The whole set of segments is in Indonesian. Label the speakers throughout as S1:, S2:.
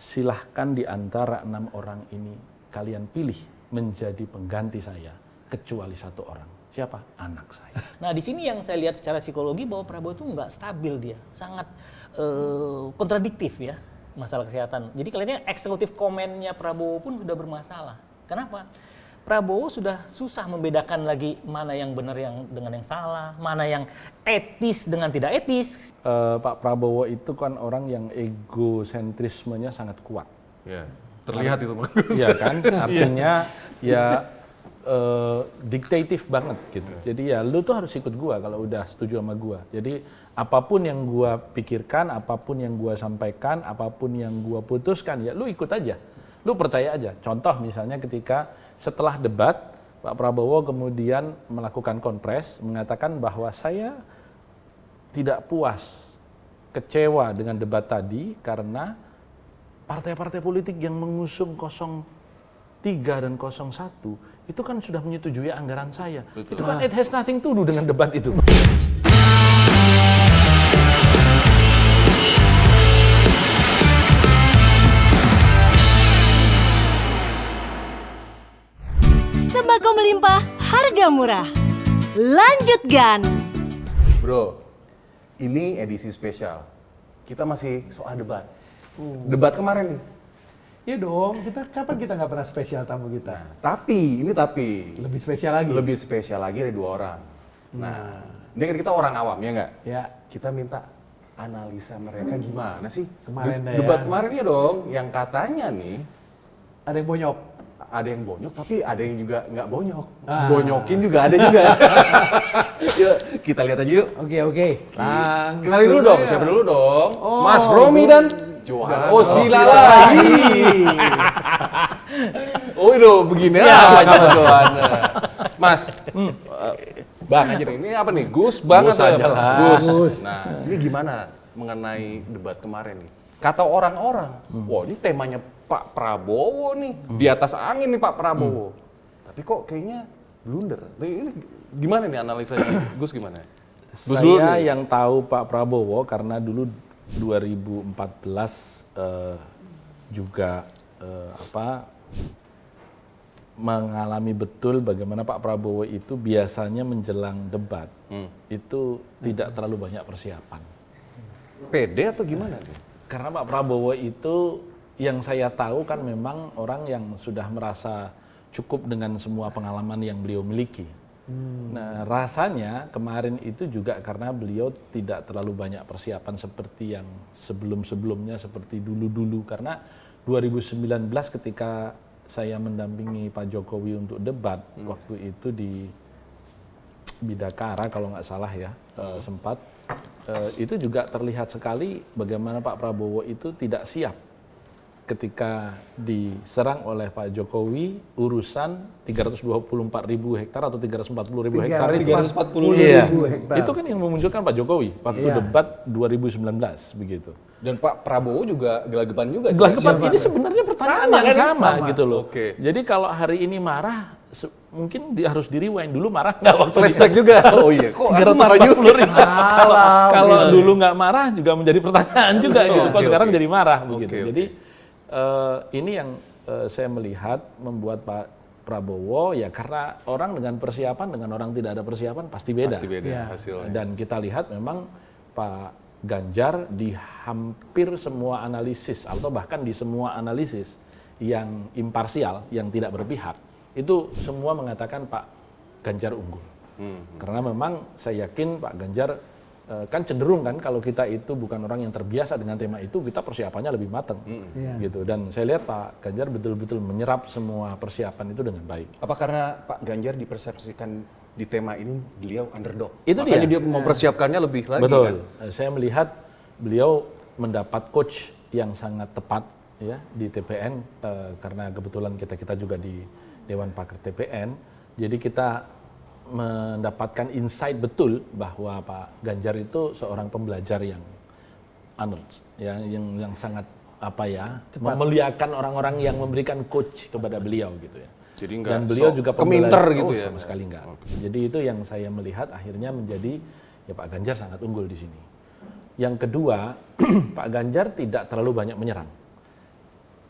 S1: silahkan di antara 6 orang ini kalian pilih menjadi pengganti saya kecuali 1 orang. Siapa? Anak saya.
S2: Nah di sini yang saya lihat secara psikologi bahwa Prabowo itu nggak stabil dia, sangat kontradiktif ya masalah kesehatan. Jadi kelihatannya eksekutif komennya Prabowo pun sudah bermasalah. Kenapa? Prabowo sudah susah membedakan lagi mana yang benar dengan yang salah, mana yang etis dengan tidak etis.
S1: Pak Prabowo itu kan orang yang egosentrismenya sangat kuat.
S3: Ya, terlihat itu.
S1: Iya kan, artinya ya diktatif banget gitu. Jadi ya lu tuh harus ikut gua kalau udah setuju sama gua. Jadi apapun yang gua pikirkan, apapun yang gua sampaikan, apapun yang gua putuskan ya lu ikut aja. Lu percaya aja. Contoh misalnya ketika setelah debat Pak Prabowo kemudian melakukan konpres mengatakan bahwa saya tidak puas, kecewa dengan debat tadi karena partai-partai politik yang mengusung 03 dan 01 itu kan sudah menyetujui anggaran saya.
S3: Betul.
S1: Itu kan it has nothing to do dengan debat itu.
S4: Sembako melimpah, harga murah. Lanjutkan.
S5: Bro, ini edisi spesial. Kita masih soal debat. Debat kemarin nih.
S6: Iya dong, kapan kita nggak pernah spesial tamu kita?
S5: Tapi
S6: Lebih spesial lagi.
S5: lebih spesial lagi ada 2 orang. Nah, ini kan kita orang awam ya nggak?
S6: Ya,
S5: Kita minta analisa mereka gimana sih?
S6: Kemarin dah
S5: debat
S6: ya.
S5: kemarin ya dong, yang katanya nih
S6: ada yang bonyok.
S5: ada yang bonyok tapi ada yang juga nggak bonyok.
S6: Ah.
S5: Bonyokin juga ada juga. Yuk, kita lihat aja yuk.
S6: Oke.
S5: Kenalin dulu dong, siapa dulu dong?
S6: Oh,
S5: Mas Romi dan Johan. Oh, Sila lagi. Oh, itu begini aja Mas Johan. Mas, Bang aja nih. Ini apa nih? Gus Bang
S1: Gus
S5: atau
S1: aja
S5: apa?
S1: lah.
S5: Gus. Nah, ini gimana mengenai debat kemarin nih? Kata orang-orang, wah ini temanya Pak Prabowo nih, di atas angin nih Pak Prabowo. Tapi kok kayaknya blunder. Ini gimana nih analisanya? Gus gimana? Gus dulu
S1: Saya
S5: nih.
S1: yang tahu Pak Prabowo karena dulu 2014 juga mengalami betul bagaimana Pak Prabowo itu biasanya menjelang debat itu tidak terlalu banyak persiapan.
S5: Pede atau gimana nih?
S1: Karena Pak Prabowo itu yang saya tahu kan memang orang yang sudah merasa cukup dengan semua pengalaman yang beliau miliki. Nah, rasanya kemarin itu juga karena beliau tidak terlalu banyak persiapan seperti yang sebelum-sebelumnya, seperti dulu-dulu. Karena 2019 ketika saya mendampingi Pak Jokowi untuk debat, waktu itu di Bidakara kalau nggak salah ya, sempat, itu juga terlihat sekali bagaimana Pak Prabowo itu tidak siap ketika diserang oleh Pak Jokowi urusan 324.000 hektar atau 340.000 hektar.
S5: 340.000
S6: hektar.
S1: Itu kan yang memunculkan Pak Jokowi waktu debat 2019 begitu.
S5: Dan Pak Prabowo juga gelagapan juga.
S1: Gelagapan ini sebenarnya pertanyaan yang sama gitu loh.
S5: Oke.
S1: Jadi kalau hari ini marah, mungkin harus di-rewind. Dulu marah nggak waktu
S5: Flashback juga. Oh iya, kok aku marah juga.
S1: 340.000. Kalau dulu nggak marah juga menjadi pertanyaan juga gitu. Kok sekarang jadi marah begitu. Jadi ini yang saya melihat membuat Pak Prabowo ya karena orang dengan persiapan dengan orang tidak ada persiapan pasti beda.
S5: Pasti beda
S6: Ya.
S5: hasilnya.
S1: Dan kita lihat memang Pak Ganjar di hampir semua analisis atau bahkan di semua analisis yang imparsial, yang tidak berpihak, itu semua mengatakan Pak Ganjar unggul. Karena memang saya yakin Pak Ganjar kan cenderung kan kalau kita itu bukan orang yang terbiasa dengan tema itu, kita persiapannya lebih matang gitu. Dan saya lihat Pak Ganjar betul-betul menyerap semua persiapan itu dengan baik.
S5: Apa karena Pak Ganjar dipersepsikan di tema ini beliau underdog?
S1: Itu
S5: Makanya
S1: dia.
S5: dia mempersiapkannya lebih lagi
S1: Betul.
S5: kan?
S1: Saya melihat beliau mendapat coach yang sangat tepat ya di TPN karena kebetulan kita juga di Dewan Pakar TPN. Jadi kita mendapatkan insight betul bahwa Pak Ganjar itu seorang pembelajar yang yang sangat memuliakan orang-orang yang memberikan coach kepada beliau gitu ya.
S5: Jadi enggak
S1: Dan beliau juga
S5: keminter gitu ya?
S1: sama sekali enggak. Jadi itu yang saya melihat akhirnya menjadi ya Pak Ganjar sangat unggul di sini. Yang kedua, Pak Ganjar tidak terlalu banyak menyerang.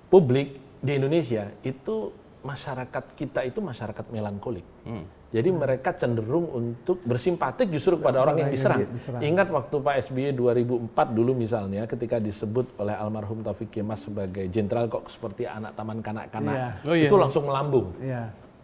S1: publik di Indonesia itu masyarakat kita itu masyarakat melankolik. Jadi mereka cenderung untuk bersimpatik justru kepada orang yang diserang. Ingat waktu Pak SBY 2004 dulu misalnya ketika disebut oleh almarhum Taufik Kemas sebagai jenderal kok seperti anak taman kanak-kanak, itu langsung melambung.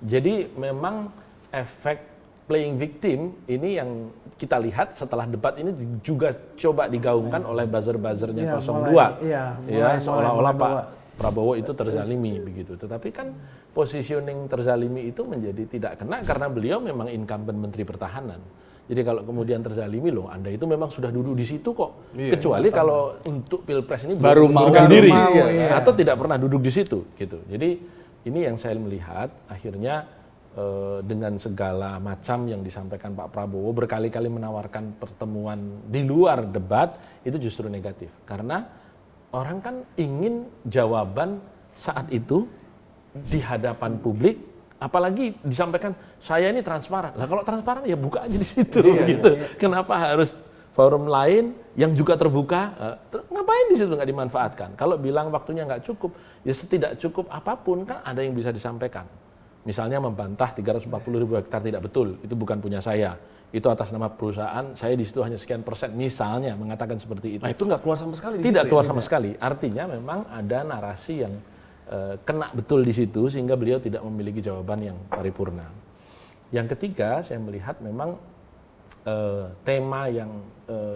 S1: Jadi memang efek playing victim ini yang kita lihat setelah debat ini juga coba digaungkan oleh buzzer-buzzernya 02. Seolah-olah Pak Prabowo itu terzalimi begitu. Tetapi kan positioning terzalimi itu menjadi tidak kena karena beliau memang incumbent Menteri Pertahanan. Jadi kalau kemudian terzalimi loh, Anda itu memang sudah duduk di situ kok. Kecuali kalau untuk Pilpres ini
S5: baru mau
S1: diri
S5: iya.
S1: atau tidak pernah duduk di situ gitu. Jadi ini yang saya melihat akhirnya dengan segala macam yang disampaikan Pak Prabowo berkali-kali menawarkan pertemuan di luar debat itu justru negatif. Karena orang kan ingin jawaban saat itu di hadapan publik, apalagi disampaikan saya ini transparan. Lah kalau transparan ya buka aja di situ gitu. Kenapa harus forum lain yang juga terbuka? Ngapain di situ nggak dimanfaatkan? Kalau bilang waktunya nggak cukup, ya setidak cukup apapun kan ada yang bisa disampaikan. Misalnya membantah 340.000 hektar tidak betul, itu bukan punya saya. Itu atas nama perusahaan, saya di situ hanya sekian persen, misalnya mengatakan seperti itu.
S5: Nah itu nggak keluar sama sekali.
S1: Tidak keluar sama sekali. Artinya memang ada narasi yang kena betul di situ sehingga beliau tidak memiliki jawaban yang paripurna. Yang ketiga, saya melihat memang tema yang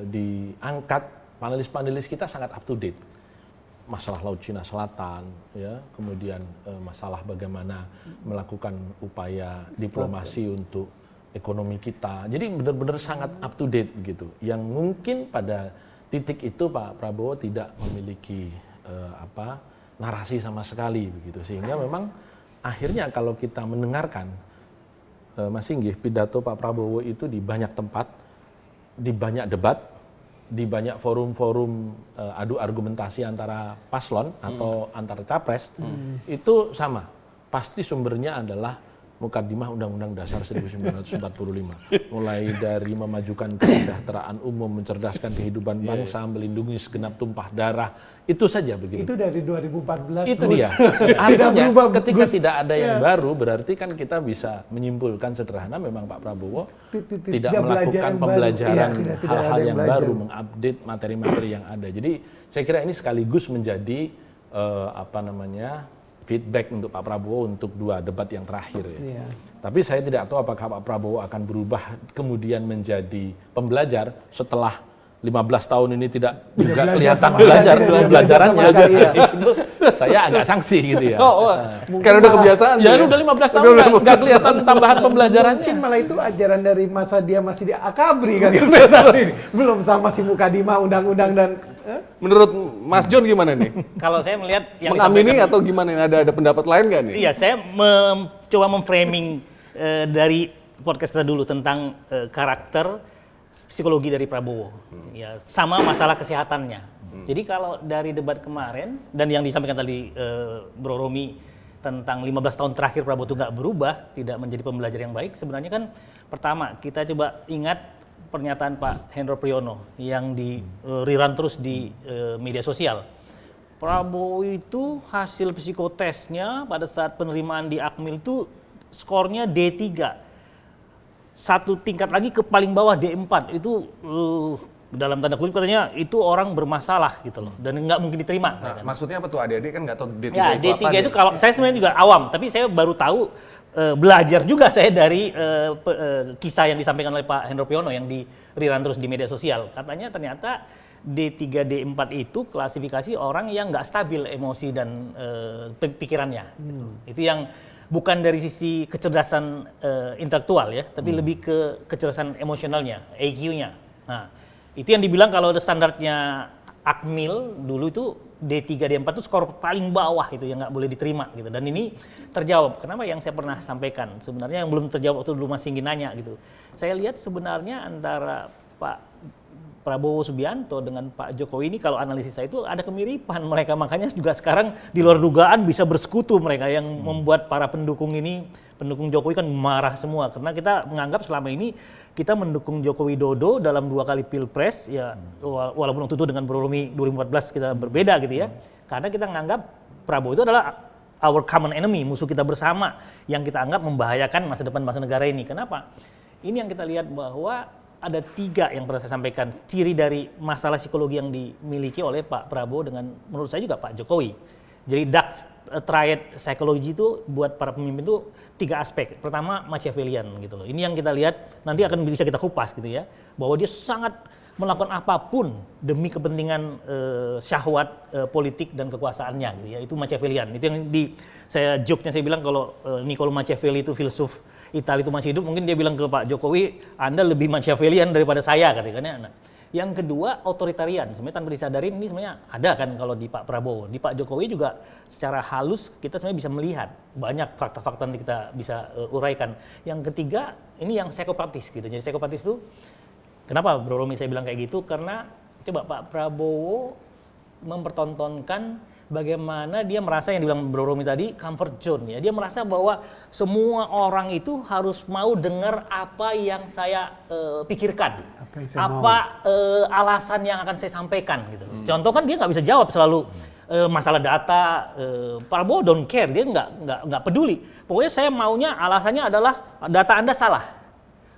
S1: diangkat panelis-panelis kita sangat up to date. Masalah Laut Cina Selatan, ya, kemudian masalah bagaimana melakukan upaya diplomasi untuk ekonomi kita. Jadi benar-benar sangat up to date gitu. Yang mungkin pada titik itu Pak Prabowo tidak memiliki narasi sama sekali begitu. Sehingga memang akhirnya kalau kita mendengarkan Mas Singgih pidato Pak Prabowo itu di banyak tempat, di banyak debat, di banyak forum-forum adu argumentasi antara paslon atau antara capres, itu sama. Pasti sumbernya adalah Mukaddimah Undang-Undang Dasar 1945. Mulai dari memajukan kesejahteraan umum, mencerdaskan kehidupan bangsa, melindungi segenap tumpah darah, itu saja begitu.
S6: Itu dari 2014.
S1: Itu dia. Artinya ketika tidak ada yang baru, berarti kan kita bisa menyimpulkan sederhana memang Pak Prabowo tidak melakukan pembelajaran hal-hal yang baru, mengupdate materi-materi yang ada. Jadi saya kira ini sekaligus menjadi feedback untuk Pak Prabowo untuk 2 debat yang terakhir ya. Tapi saya tidak tahu apakah Pak Prabowo akan berubah kemudian menjadi pembelajar setelah 15 tahun ini tidak juga kelihatan pembelajarannya. Itu saya agak sanksi gitu ya.
S5: Karena udah kebiasaan.
S1: Ya udah 15 tahun nggak kelihatan tambahan pembelajarannya.
S6: Mungkin malah itu ajaran dari masa dia masih di Akabri kan saat ini. Belum sama si Mukaddimah undang-undang dan
S5: Menurut Mas John gimana nih?
S2: Kalau saya melihat yang
S5: mengamini atau gimana? Ada pendapat lain nggak nih?
S2: Iya, saya coba memframing dari podcast kita dulu tentang karakter psikologi dari Prabowo. Ya, sama masalah kesehatannya. Jadi kalau dari debat kemarin dan yang disampaikan tadi Bro Romi tentang 15 tahun terakhir Prabowo itu nggak berubah, tidak menjadi pembelajar yang baik, sebenarnya kan pertama kita coba ingat pernyataan Pak Hendro Priyono yang di rerun terus di media sosial. Prabowo itu hasil psikotesnya pada saat penerimaan di Akmil itu skornya D3. 1 tingkat lagi ke paling bawah D4. Itu dalam tanda kutip katanya itu orang bermasalah gitu loh dan nggak mungkin diterima.
S5: Nah, maksudnya apa tuh adik-adik kan nggak tahu D3
S2: ya,
S5: itu
S2: D3
S5: apa?
S2: itu kalau saya sebenarnya juga awam, tapi saya baru tahu belajar juga saya dari kisah yang disampaikan oleh Pak Hendro Priyono yang di rerun terus di media sosial. Katanya ternyata D3, D4 itu klasifikasi orang yang nggak stabil emosi dan pikirannya. Itu yang bukan dari sisi kecerdasan intelektual ya, tapi lebih ke kecerdasan emosionalnya, EQ-nya. Nah, itu yang dibilang kalau standarnya Akmil dulu itu D3, D4 itu skor paling bawah itu yang nggak boleh diterima gitu. Dan ini terjawab. Kenapa yang saya pernah sampaikan? Sebenarnya yang belum terjawab waktu dulu Mas Singgi nanya gitu. Saya lihat sebenarnya antara Pak Prabowo Subianto dengan Pak Jokowi ini kalau analisis saya itu ada kemiripan mereka. Makanya juga sekarang di luar dugaan bisa bersekutu mereka yang membuat para pendukung ini, pendukung Jokowi kan marah semua. Karena kita menganggap selama ini kita mendukung Joko Widodo dalam 2 kali pilpres ya, walaupun waktu itu dengan Bro Romi 2014 kita berbeda gitu ya. Karena kita menganggap Prabowo itu adalah our common enemy, musuh kita bersama yang kita anggap membahayakan masa depan bangsa negara ini. Kenapa? Ini yang kita lihat bahwa ada 3 yang pernah saya sampaikan ciri dari masalah psikologi yang dimiliki oleh Pak Prabowo dengan menurut saya juga Pak Jokowi. Jadi dark triad psychology itu buat para pemimpin itu 3 aspek. Pertama Machiavellian gitu loh. Ini yang kita lihat nanti akan bisa kita kupas gitu ya, bahwa dia sangat melakukan apapun demi kepentingan syahwat politik dan kekuasaannya gitu ya. Itu Machiavellian. Itu yang saya joke-nya saya bilang kalau Niccolo Machiavelli itu filsuf Italia itu masih hidup, mungkin dia bilang ke Pak Jokowi, Anda lebih Machiavellian daripada saya katanya. Nah, yang kedua otoritarian. Sebenarnya tanpa disadarin ini sebenarnya ada kan kalau di Pak Prabowo. Di Pak Jokowi juga secara halus kita sebenarnya bisa melihat banyak fakta-fakta yang kita bisa uraikan. Yang ketiga ini yang psikopatis gitu. Jadi psikopatis itu kenapa Bro Romi saya bilang kayak gitu? Karena coba Pak Prabowo mempertontonkan bagaimana dia merasa yang dibilang Bro Romi tadi comfort zone ya. Dia merasa bahwa semua orang itu harus mau dengar apa yang saya pikirkan. Alasan yang akan saya sampaikan gitu. Contoh kan dia nggak bisa jawab selalu masalah data. Prabowo don't care, dia nggak peduli. Pokoknya saya maunya alasannya adalah data Anda salah.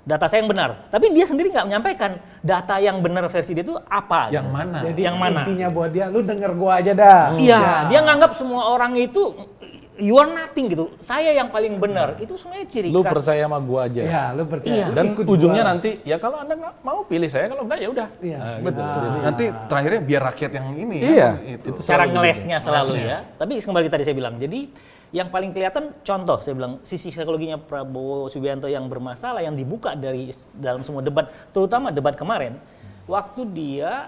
S2: Data saya yang benar, tapi dia sendiri nggak menyampaikan data yang benar versi dia itu apa.
S3: Yang mana?
S6: Jadi
S2: yang mana?
S6: intinya buat dia, lu denger gua aja dah.
S2: Iya, dia nganggap semua orang itu you are nothing gitu. Saya yang paling benar. Itu sebenarnya ciri
S1: Lu
S2: khas.
S1: percaya sama gua aja.
S6: Ya, lu percaya.
S2: Iya.
S6: Lu
S1: Dan
S6: ikut
S1: ujungnya
S6: gua.
S1: nanti ya kalau Anda nggak mau pilih saya, kalau enggak ya udah.
S6: Iya.
S1: Nah,
S3: Betul.
S1: gitu. Jadi,
S3: Nanti terakhirnya biar rakyat yang ini
S1: Iya,
S3: itu.
S2: cara
S1: selalu
S2: ngelesnya selalu
S3: Ngelesnya.
S2: ya. Tapi kembali tadi saya bilang, jadi yang paling kelihatan contoh saya bilang sisi psikologinya Prabowo Subianto yang bermasalah yang dibuka dari dalam semua debat, terutama debat kemarin, waktu dia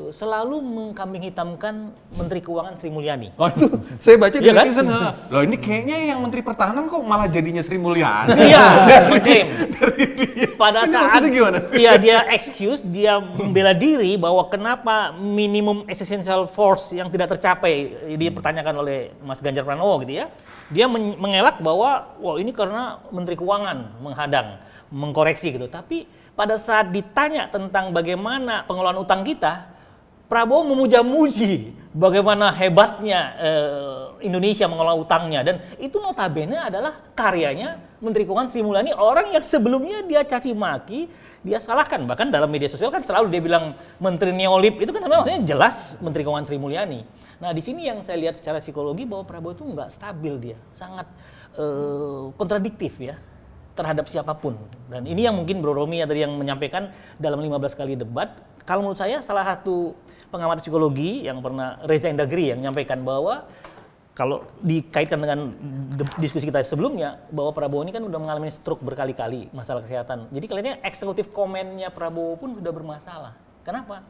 S2: selalu mengkambing hitamkan Menteri Keuangan Sri Mulyani.
S3: Oh itu saya baca di
S2: Iya kan?
S3: netizen, loh ini kayaknya yang Menteri Pertahanan kok malah jadinya Sri Mulyani.
S2: Iya, mengklaim. Pada
S3: Ini
S2: saat
S3: maksudnya gimana?
S2: iya dia excuse, dia membela diri bahwa kenapa minimum essential force yang tidak tercapai dipertanyakan oleh Mas Ganjar Pranowo gitu ya. Dia mengelak bahwa wah ini karena Menteri Keuangan menghadang, mengkoreksi gitu. Tapi pada saat ditanya tentang bagaimana pengelolaan utang kita, Prabowo memuja-muji bagaimana hebatnya Indonesia mengelola utangnya, dan itu notabene adalah karyanya Menteri Keuangan Sri Mulyani, orang yang sebelumnya dia caci maki, dia salahkan, bahkan dalam media sosial kan selalu dia bilang Menteri Neolib, itu kan sebenarnya maksudnya jelas Menteri Keuangan Sri Mulyani. Nah di sini yang saya lihat secara psikologi bahwa Prabowo itu nggak stabil, dia sangat kontradiktif ya terhadap siapapun. Dan ini yang mungkin Bro Romi tadi yang menyampaikan dalam 15 kali debat. Kalau menurut saya salah satu pengamat psikologi yang pernah, Reza Indragiri, yang menyampaikan bahwa kalau dikaitkan dengan diskusi kita sebelumnya, bahwa Prabowo ini kan udah mengalami stroke berkali-kali masalah kesehatan. Jadi kelihatannya eksekutif komennya Prabowo pun sudah bermasalah. Kenapa?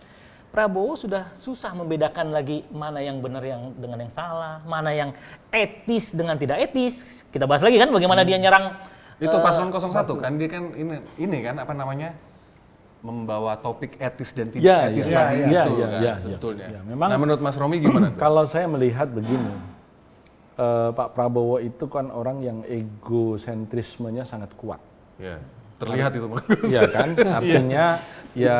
S2: Prabowo sudah susah membedakan lagi mana yang benar yang dengan yang salah, mana yang etis dengan tidak etis. Kita bahas lagi kan bagaimana dia nyerang
S3: Itu paslon 01 kan, dia kan ini kan apa namanya, membawa topik etis dan tidak
S1: Ya,
S3: etis
S1: ya,
S3: tadi
S1: ya,
S3: itu
S1: ya,
S3: kan
S1: ya,
S3: sebetulnya.
S1: ya. Memang
S3: Nah menurut Mas Romi gimana tuh?
S1: kalau saya melihat begini, Pak Prabowo itu kan orang yang egosentrismenya sangat kuat.
S3: Ya, terlihat itu Mas.
S1: Iya kan? Artinya ya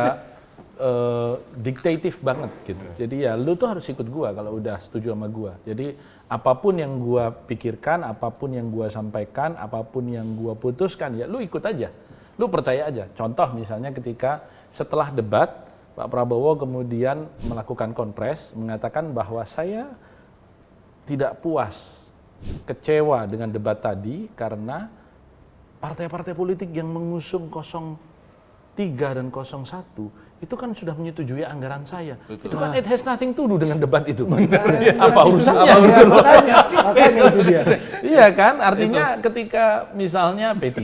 S1: diktatif banget gitu. Jadi ya lu tuh harus ikut gua kalau udah setuju sama gua. Jadi apapun yang gua pikirkan, apapun yang gua sampaikan, apapun yang gua putuskan, ya lu ikut aja. Lu percaya aja. Contoh misalnya ketika setelah debat, Pak Prabowo kemudian melakukan konpres, mengatakan bahwa saya tidak puas, kecewa dengan debat tadi karena partai-partai politik yang mengusung 03 dan 01 itu kan sudah menyetujui anggaran saya.
S3: Betul.
S1: Itu kan it has nothing to do dengan debat itu. Apa urusannya?
S6: Ya, makanya itu dia.
S1: Iya kan? Artinya ketika misalnya P3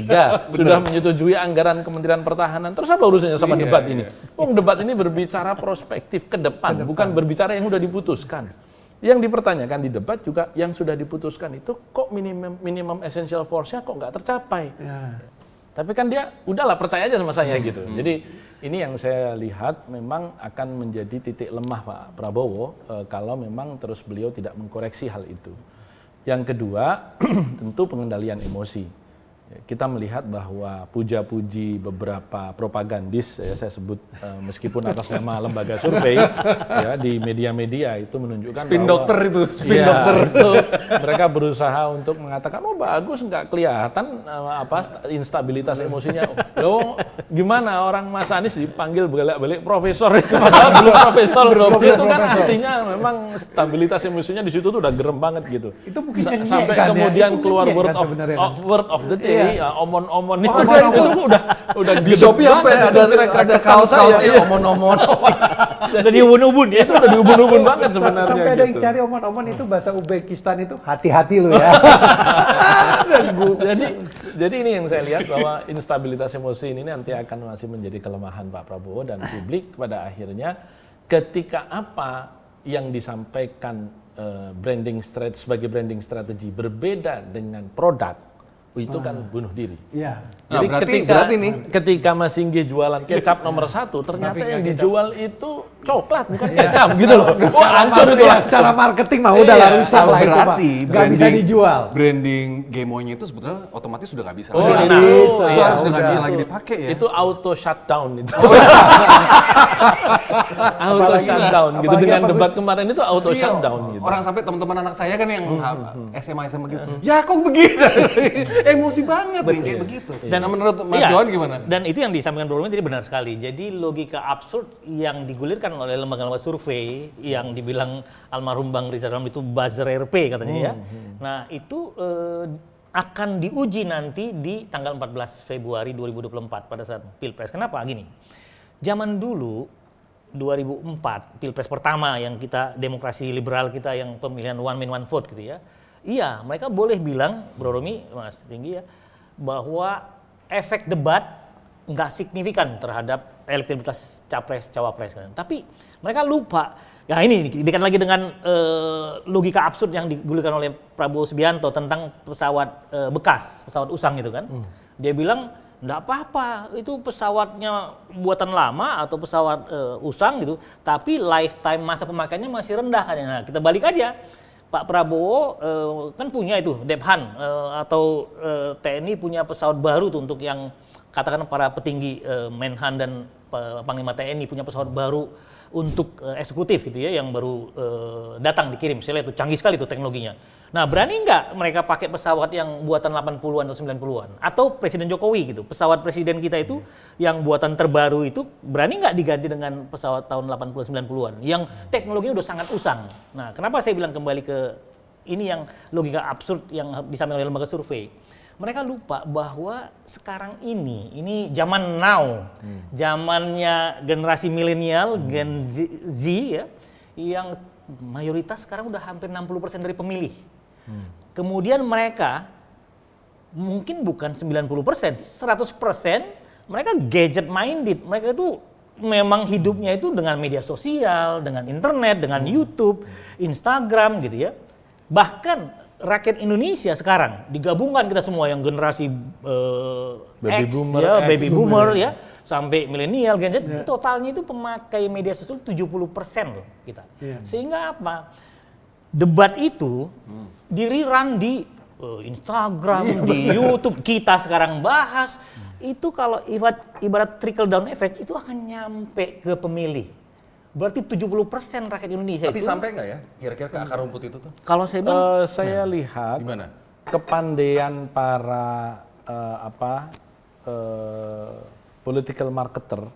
S1: sudah menyetujui anggaran Kementerian Pertahanan, terus apa urusannya sama debat ini? Debat ini berbicara prospektif ke depan, bukan berbicara yang sudah diputuskan. Yang dipertanyakan di debat juga yang sudah diputuskan itu kok minimum essential force-nya kok nggak tercapai.
S6: Ya.
S1: Tapi kan dia udahlah percaya aja sama saya gitu. Jadi ini yang saya lihat memang akan menjadi titik lemah Pak Prabowo kalau memang terus beliau tidak mengkoreksi hal itu. Yang kedua tentu pengendalian emosi. kita melihat bahwa puja-puji beberapa propagandis, ya saya sebut meskipun atas nama lembaga survei, ya di media-media itu menunjukkan
S3: Spin
S1: bahwa
S3: dokter itu, spin
S1: ya,
S3: dokter.
S1: itu mereka berusaha untuk mengatakan, oh bagus, nggak kelihatan instabilitas emosinya. Loh, gimana orang Mas Anies dipanggil balik profesor itu, padahal belum profesor, itu kan artinya memang stabilitas emosinya di situ tuh udah gerem banget gitu.
S6: Itu mungkin nyenyek
S1: Sampai
S6: kan ya?
S1: kemudian
S6: Itu
S1: keluar
S6: nyenyek
S1: word
S6: kan
S1: of
S6: sebenarnya kan?
S1: word of the day,
S6: Iya.
S1: omon-omon itu,
S6: Omon-omon.
S1: itu udah
S3: Di
S1: gede
S3: Shopee apa
S1: banget
S3: ya?
S1: itu kira-kira
S3: Ada
S1: kesan
S3: kaos-kaos
S1: saya.
S3: ya, omon-omon.
S2: Udah diubun-ubun ya.
S1: Itu udah diubun-ubun banget sebenarnya.
S6: Sampai ada yang
S1: gitu.
S6: cari omon-omon itu bahasa Uzbekistan itu hati-hati lo ya.
S1: Jadi ini yang saya lihat bahwa instabilitas emosi ini nanti akan masih menjadi kelemahan Pak Prabowo dan publik pada akhirnya ketika apa yang disampaikan sebagai branding strategi berbeda dengan produk, itu kan bunuh diri.
S6: Iya.
S3: Nah,
S1: Jadi
S3: berarti nih.
S1: ketika Mas Singgih jualan kecap nomor 1, ternyata yang dijual itu coklat bukan kecap gitu loh. Wah, hancur itu lah.
S6: Secara marketing mah udah lah rusak lah itu Pak.
S3: Berarti
S6: Nggak bisa dijual.
S3: Branding Gemoy itu sebetulnya otomatis sudah nggak bisa
S1: Oh,
S3: lagi.
S1: itu,
S3: Itu
S1: iya,
S3: harus udah nggak
S6: udah.
S3: bisa lagi dipakai ya.
S1: Itu auto shutdown itu. Auto shutdown gitu.
S6: apalagi
S1: Dengan
S6: apa,
S1: debat
S6: Gus?
S1: kemarin itu auto
S3: Iya,
S1: shutdown gitu.
S3: Orang sampai teman-teman anak saya kan yang SMA gitu. Ya kok begini? Emosi banget nih kayak begitu. Dan menurut Mas
S2: Iya,
S3: Johan gimana?
S2: Dan itu yang disampaikan Bro Romi tadi benar sekali. Jadi logika absurd yang digulirkan oleh lembaga-lembaga survei yang dibilang almarhum Bang Rizal Ramli itu buzzer RP katanya ya. Nah itu akan diuji nanti di tanggal 14 Februari 2024 pada saat Pilpres. Kenapa? Gini, zaman dulu 2004 Pilpres pertama yang kita demokrasi liberal kita yang pemilihan one man one vote gitu ya. Iya, mereka boleh bilang, Bro Romi, Mas Tinggi ya, bahwa efek debat nggak signifikan terhadap elektabilitas capres cawapres kan. Tapi mereka lupa. Ya ini dikait lagi dengan logika absurd yang digulirkan oleh Prabowo Subianto tentang pesawat bekas, pesawat usang gitu kan. Dia bilang nggak apa-apa, itu pesawatnya buatan lama atau pesawat usang gitu, tapi lifetime masa pemakaiannya masih rendah kan. Nah, kita balik aja. Pak Prabowo kan punya itu Dephan atau TNI punya pesawat baru tuh untuk yang katakan para petinggi Menhan dan Panglima TNI punya pesawat baru untuk eksekutif gitu ya yang baru datang dikirim. Saya lihat itu canggih sekali tuh teknologinya. Nah, berani nggak mereka pakai pesawat yang buatan 80-an atau 90-an? Atau Presiden Jokowi gitu, pesawat presiden kita itu yang buatan terbaru itu berani nggak diganti dengan pesawat tahun 80-an 90-an yang teknologinya udah sangat usang. Nah, kenapa saya bilang kembali ke ini yang logika absurd yang disampaikan oleh lembaga survei? Mereka lupa bahwa sekarang ini zaman now, zamannya generasi milenial, Gen Z ya, yang mayoritas sekarang udah hampir 60% dari pemilih. Kemudian mereka mungkin bukan 90%, 100% mereka gadget minded. Mereka itu memang hidupnya itu dengan media sosial, dengan internet, dengan YouTube, Instagram gitu ya. Bahkan rakyat Indonesia sekarang digabungkan kita semua yang generasi
S1: Baby
S2: X,
S1: boomer,
S2: ya,
S1: X.
S2: baby boomer ya, sampai milenial, Gen Z, totalnya itu pemakai media sosial 70% loh kita. Sehingga apa? Debat itu di-rerun di Instagram, di YouTube, kita sekarang bahas, itu kalau ibarat trickle down effect itu akan nyampe ke pemilih. Berarti 70% rakyat Indonesia
S3: Tapi
S2: itu.
S3: sampai nggak ya kira-kira ke akar rumput itu tuh?
S2: Kalau saya bilang,
S1: Saya lihat
S3: Gimana?
S1: kepandaian para political marketer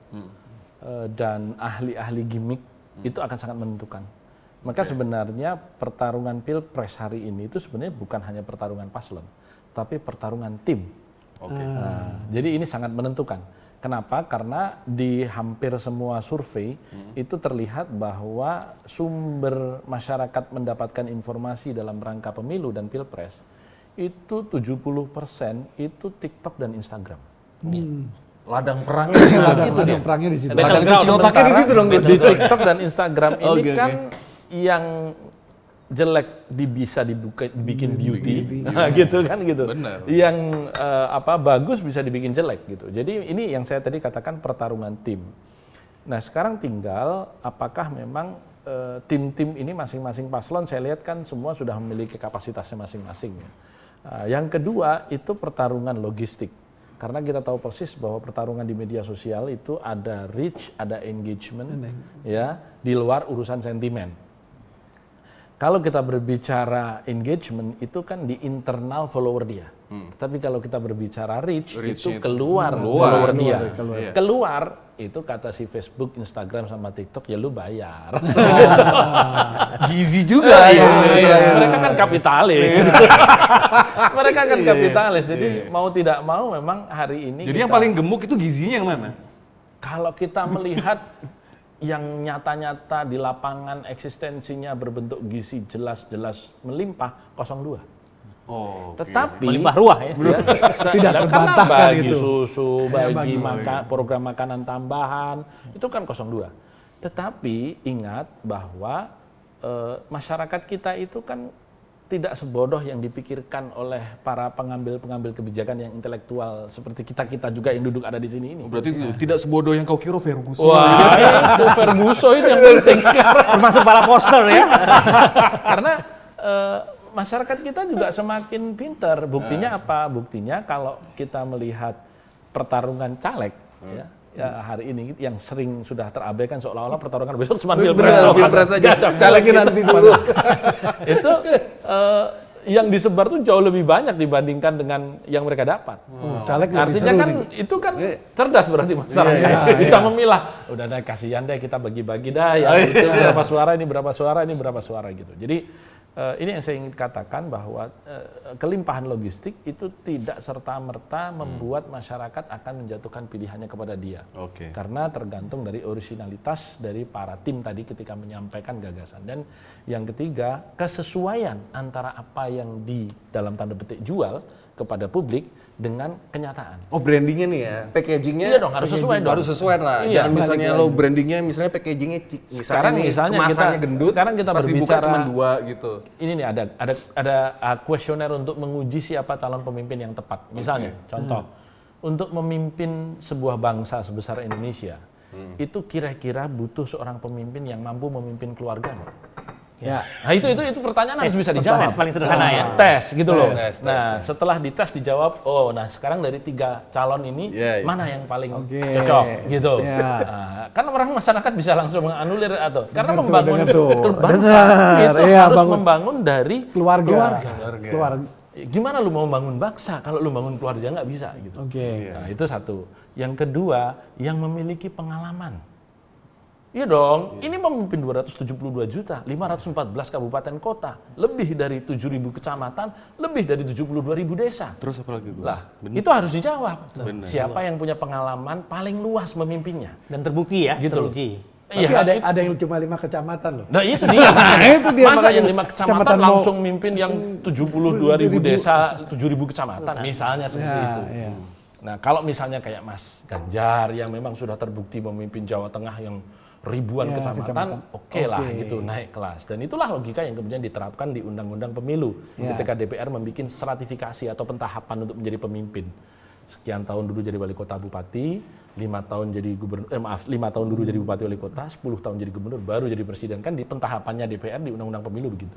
S1: dan ahli-ahli gimmick itu akan sangat menentukan. Maka sebenarnya pertarungan Pilpres hari ini itu sebenarnya bukan hanya pertarungan paslon, tapi pertarungan tim.
S3: Oke.
S1: Jadi ini sangat menentukan. Kenapa? Karena di hampir semua survei itu terlihat bahwa sumber masyarakat mendapatkan informasi dalam rangka pemilu dan Pilpres itu 70% itu TikTok dan Instagram.
S3: Ladang perangnya di sana.
S6: Ladang perangnya di situ.
S3: Ladang cuci otaknya di situ dong, Gus.
S1: Di TikTok dan Instagram ini
S3: Oke,
S1: kan yang jelek bisa dibikin beauty, gitu kan gitu.
S3: Benar.
S1: Yang bagus bisa dibikin jelek gitu. Jadi ini yang saya tadi katakan pertarungan tim. Nah sekarang tinggal apakah memang tim-tim ini masing-masing paslon saya lihat kan semua sudah memiliki kapasitasnya masing-masing. Ya. Yang kedua itu pertarungan logistik. Karena kita tahu persis bahwa pertarungan di media sosial itu ada reach, ada engagement, ya, di luar urusan sentimen. Kalau kita berbicara engagement itu kan di internal follower dia. Tapi kalau kita berbicara reach itu keluar follower dia. Keluar itu kata si Facebook, Instagram sama TikTok ya lu bayar.
S3: Gizi juga ya.
S1: Mereka kan kapitalis. Mereka kan kapitalis. Jadi mau tidak mau memang hari ini.
S3: Jadi yang paling gemuk itu gizinya yang mana?
S1: Kalau kita melihat yang nyata-nyata di lapangan eksistensinya berbentuk gizi jelas-jelas melimpah 02.
S3: Oh,
S1: Tetapi
S2: Melimpah ruah ya.
S6: Tidak
S1: karena
S6: terbantahkan
S1: bagi
S6: itu.
S1: susu, bagi
S6: bagi-
S1: program makanan tambahan itu kan 02. Tetapi ingat bahwa masyarakat kita itu kan tidak sebodoh yang dipikirkan oleh para pengambil kebijakan yang intelektual seperti kita juga yang duduk ada di sini ini.
S3: Berarti tidak sebodoh yang kau kira Ferguson.
S1: Wah, itu Ferguson itu yang penting sekarang.
S2: Termasuk para poster ya.
S1: Karena masyarakat kita juga semakin pintar. Buktinya apa? Buktinya kalau kita melihat pertarungan caleg, ya hari ini yang sering sudah terabaikan seolah-olah pertarungan besok cuma pilpres.
S3: Pilpres aja. Calegnya nanti dulu.
S1: Itu yang disebar tuh jauh lebih banyak dibandingkan dengan yang mereka dapat.
S6: Caleg lebih
S1: Artinya
S6: seru
S1: kan
S6: nih.
S1: itu kan cerdas berarti masyarakat bisa memilah. Udah deh kasihan deh kita bagi-bagi dah ya itu berapa suara ini berapa suara ini berapa suara gitu. Jadi ini yang saya ingin katakan bahwa kelimpahan logistik itu tidak serta-merta membuat masyarakat akan menjatuhkan pilihannya kepada dia.
S3: Oke.
S1: Karena tergantung dari originalitas dari para tim tadi ketika menyampaikan gagasan. Dan yang ketiga, kesesuaian antara apa yang di dalam tanda petik jual kepada publik dengan kenyataan.
S3: Oh, brandingnya nih ya, packagingnya.
S1: Iya dong, harus sesuai dong.
S3: Harus sesuai lah.
S1: Iya.
S3: Jangan misalnya lo brandingnya, misalnya packagingnya,
S1: Sekarang
S3: nih,
S1: misalnya
S3: kemasannya
S1: kita-
S3: gendut,
S1: sekarang kita
S3: pas dibuka
S1: berbicara-
S3: cuma 2 gitu.
S1: Ini nih ada kuesioner untuk menguji siapa calon pemimpin yang tepat. Misalnya, contoh, untuk memimpin sebuah bangsa sebesar Indonesia, itu kira-kira butuh seorang pemimpin yang mampu memimpin keluarga nggak?
S6: Ya.
S1: Nah itu pertanyaan harus bisa dijawab.
S2: Tes paling sederhana ya.
S1: Tes gitu loh.
S3: Tes.
S1: Nah setelah dites dijawab, oh nah sekarang dari 3 calon ini
S3: Iya, iya.
S1: mana yang paling
S6: Oke.
S1: cocok gitu.
S6: Iya.
S1: Nah, kan orang masyarakat bisa langsung menganulir atau karena
S6: Dengar tuh,
S1: membangun
S6: dengar tuh.
S1: bangsa
S6: Dengar.
S1: itu
S6: Iya,
S1: harus
S6: bangun.
S1: membangun dari
S6: Keluarga.
S1: Gimana lu mau bangun bangsa kalau lu bangun keluarga nggak bisa gitu.
S6: Oke.
S1: Nah, itu satu. Yang kedua, yang memiliki pengalaman. Iya dong, ini memimpin 272 juta, 514 kabupaten kota, lebih dari 7.000 kecamatan, lebih dari 72.000 desa.
S3: Terus apa lagi, Gus?
S1: Lah, itu harus dijawab. Siapa yang punya pengalaman paling luas memimpinnya?
S2: Dan terbukti ya,
S1: Gitu loh.
S2: teruji.
S6: Tapi ada yang cuma 5 kecamatan loh.
S1: Nah itu dia.
S6: Itu dia,
S1: Masa
S6: makanya
S1: yang 5 kecamatan
S6: kecamatan mau-
S1: langsung mimpin yang 72.000 desa, 7.000 kecamatan, misalnya seperti
S6: Ya,
S1: itu.
S6: iya.
S1: Nah kalau misalnya kayak Mas Ganjar yang memang sudah terbukti memimpin Jawa Tengah yang ribuan
S6: Ya,
S1: kecamatan,
S6: kecamatan.
S1: oke lah
S6: Oke.
S1: gitu, naik kelas. Dan itulah logika yang kemudian diterapkan di Undang-Undang Pemilu
S6: Ya.
S1: ketika DPR membuat stratifikasi atau pentahapan untuk menjadi pemimpin. Sekian tahun dulu jadi wali kota bupati, 5 tahun jadi gubernur, 5 tahun dulu jadi bupati wali kota, 10 tahun jadi gubernur, baru jadi presiden. Kan di pentahapannya DPR di Undang-Undang Pemilu begitu.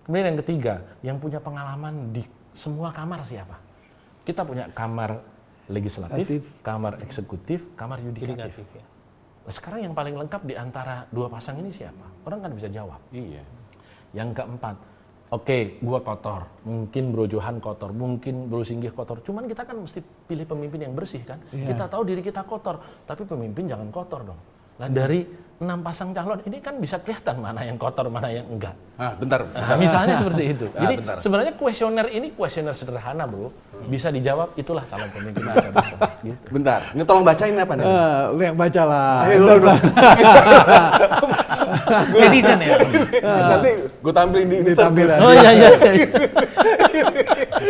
S1: Kemudian yang ketiga, yang punya pengalaman di semua kamar siapa? Kita punya kamar legislatif, kamar eksekutif, kamar yudikatif.
S2: Yudikatif, ya.
S1: Nah, sekarang yang paling lengkap di antara 2 pasang ini siapa? Orang kan bisa jawab.
S3: Iya.
S1: Yang keempat, oke, gua kotor, mungkin Bro Johan kotor, mungkin Bro Singgih kotor. Cuman kita kan mesti pilih pemimpin yang bersih kan. Kita tahu diri kita kotor, tapi pemimpin jangan kotor dong. Nah dari 6 pasang calon ini kan bisa kelihatan mana yang kotor, mana yang enggak.
S3: Ah, bentar.
S1: Nah, misalnya seperti itu. Jadi
S3: bentar.
S1: sebenarnya kuesioner ini kuesioner sederhana bro. Bisa dijawab, itulah calon pemimpin Aceh besok. Gitu.
S3: Bentar. Ini tolong bacain apa nih?
S6: Lu yang baca lah.
S2: Netizen ya.
S3: Nanti gue tampilin di Instagram.
S6: Tampilin.
S1: Oh iya iya.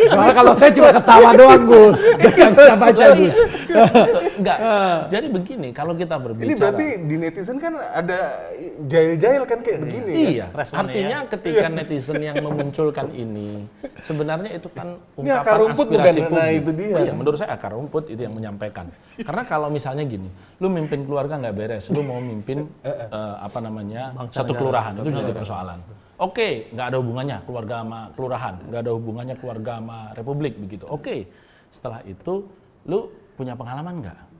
S6: Soalnya kalau saya cuma ketawa doang, Gus. Jangan bisa baca, Gus.
S1: Enggak. Jadi begini, kalau kita berbicara.
S3: Ini berarti di netizen kan ada jahil-jahil kan kayak begini kan?
S1: Iya,
S2: Responnya
S1: artinya ketika netizen yang memunculkan ini, sebenarnya itu kan
S3: Ini
S1: ungkapan
S3: akar rumput
S1: aspirasi
S3: bukan? Nah,
S1: publik.
S3: itu dia.
S1: Oh iya, menurut saya akar rumput itu yang menyampaikan. Karena kalau misalnya gini, lu mimpin keluarga nggak beres, lu mau mimpin satu kelurahan, itu jadi persoalan. Oke, nggak ada hubungannya keluarga sama kelurahan, nggak ada hubungannya keluarga sama republik begitu. Oke, setelah itu lu punya pengalaman nggak?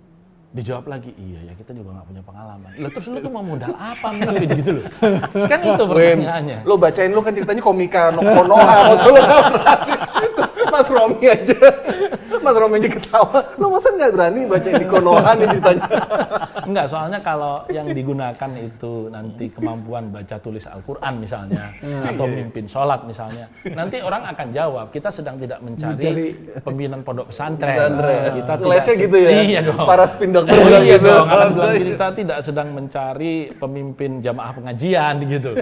S1: Dijawab lagi, iya ya kita juga nggak punya pengalaman. Lah terus lu tuh mau modal apa mungkin gitu loh? Kan itu pertanyaannya.
S5: Lo bacain lu kan ceritanya komika Konoha, masa lu nggak berani? Mas Romi aja, Mas Romi aja ketawa. Lo masa nggak berani bacain di Konoha nih ceritanya?
S1: Enggak, soalnya kalau yang digunakan itu nanti kemampuan baca tulis Al-Quran misalnya, atau mimpin sholat misalnya, nanti orang akan jawab, kita sedang tidak mencari pimpinan pondok pesantren. Kita
S5: Lesnya gitu ya?
S1: Iya dong.
S5: Para spin dokter
S1: Oh, iya
S5: gitu.
S1: dong, akan bilang kita tidak sedang mencari pemimpin jamaah pengajian gitu.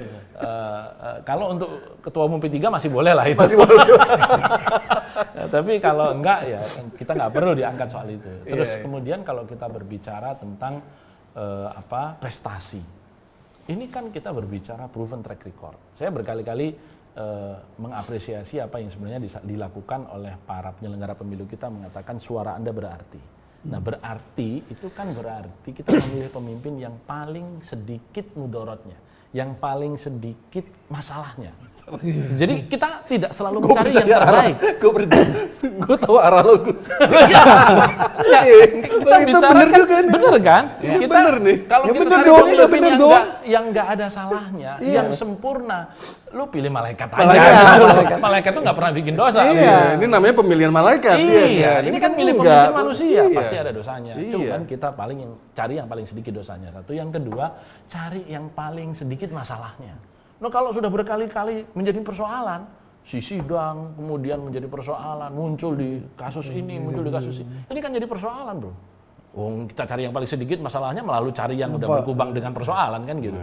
S1: Kalau untuk ketua umum P3 masih boleh lah itu.
S5: Masih boleh.
S1: Ya, tapi kalau enggak ya kita nggak perlu diangkat soal itu. Terus kemudian kalau kita berbicara tentang prestasi, ini kan kita berbicara proven track record. Saya berkali-kali mengapresiasi apa yang sebenarnya dilakukan oleh para penyelenggara pemilu kita, mengatakan suara Anda berarti. Nah berarti itu kan berarti kita memilih pemimpin yang paling sedikit mudorotnya, yang paling sedikit masalahnya. Jadi kita tidak selalu mencari yang terbaik.
S5: Gue tahu arah lo, Gus.
S1: Kita
S5: Itu
S1: bicara
S5: bener
S1: kan,
S5: juga nih.
S1: bener kan?
S5: Iya,
S1: Kita,
S5: bener nih.
S1: Kalau
S6: Ya
S1: kita
S6: bener
S1: cari
S6: dong,
S1: pemimpin
S6: bener
S1: yang
S6: dong.
S1: yang nggak ada salahnya, yang sempurna, lu pilih malaikat aja.
S6: Malaikat.
S1: Malaikat tuh nggak pernah bikin dosa.
S5: Iya, ini namanya pemilihan malaikat.
S1: Iya, ini kan milih
S5: enggak.
S1: pemimpin manusia,
S5: Iya.
S1: pasti ada dosanya.
S5: Iya.
S1: Cuman kita cari yang paling sedikit dosanya. Satu, yang kedua, cari yang paling sedikit masalahnya. Nah kalau sudah berkali-kali menjadi persoalan, si sidang kemudian menjadi persoalan, muncul di kasus ini, muncul di kasus ini kan jadi persoalan, bro. Kita cari yang paling sedikit masalahnya melalui cari yang udah berkubang dengan persoalan kan gitu.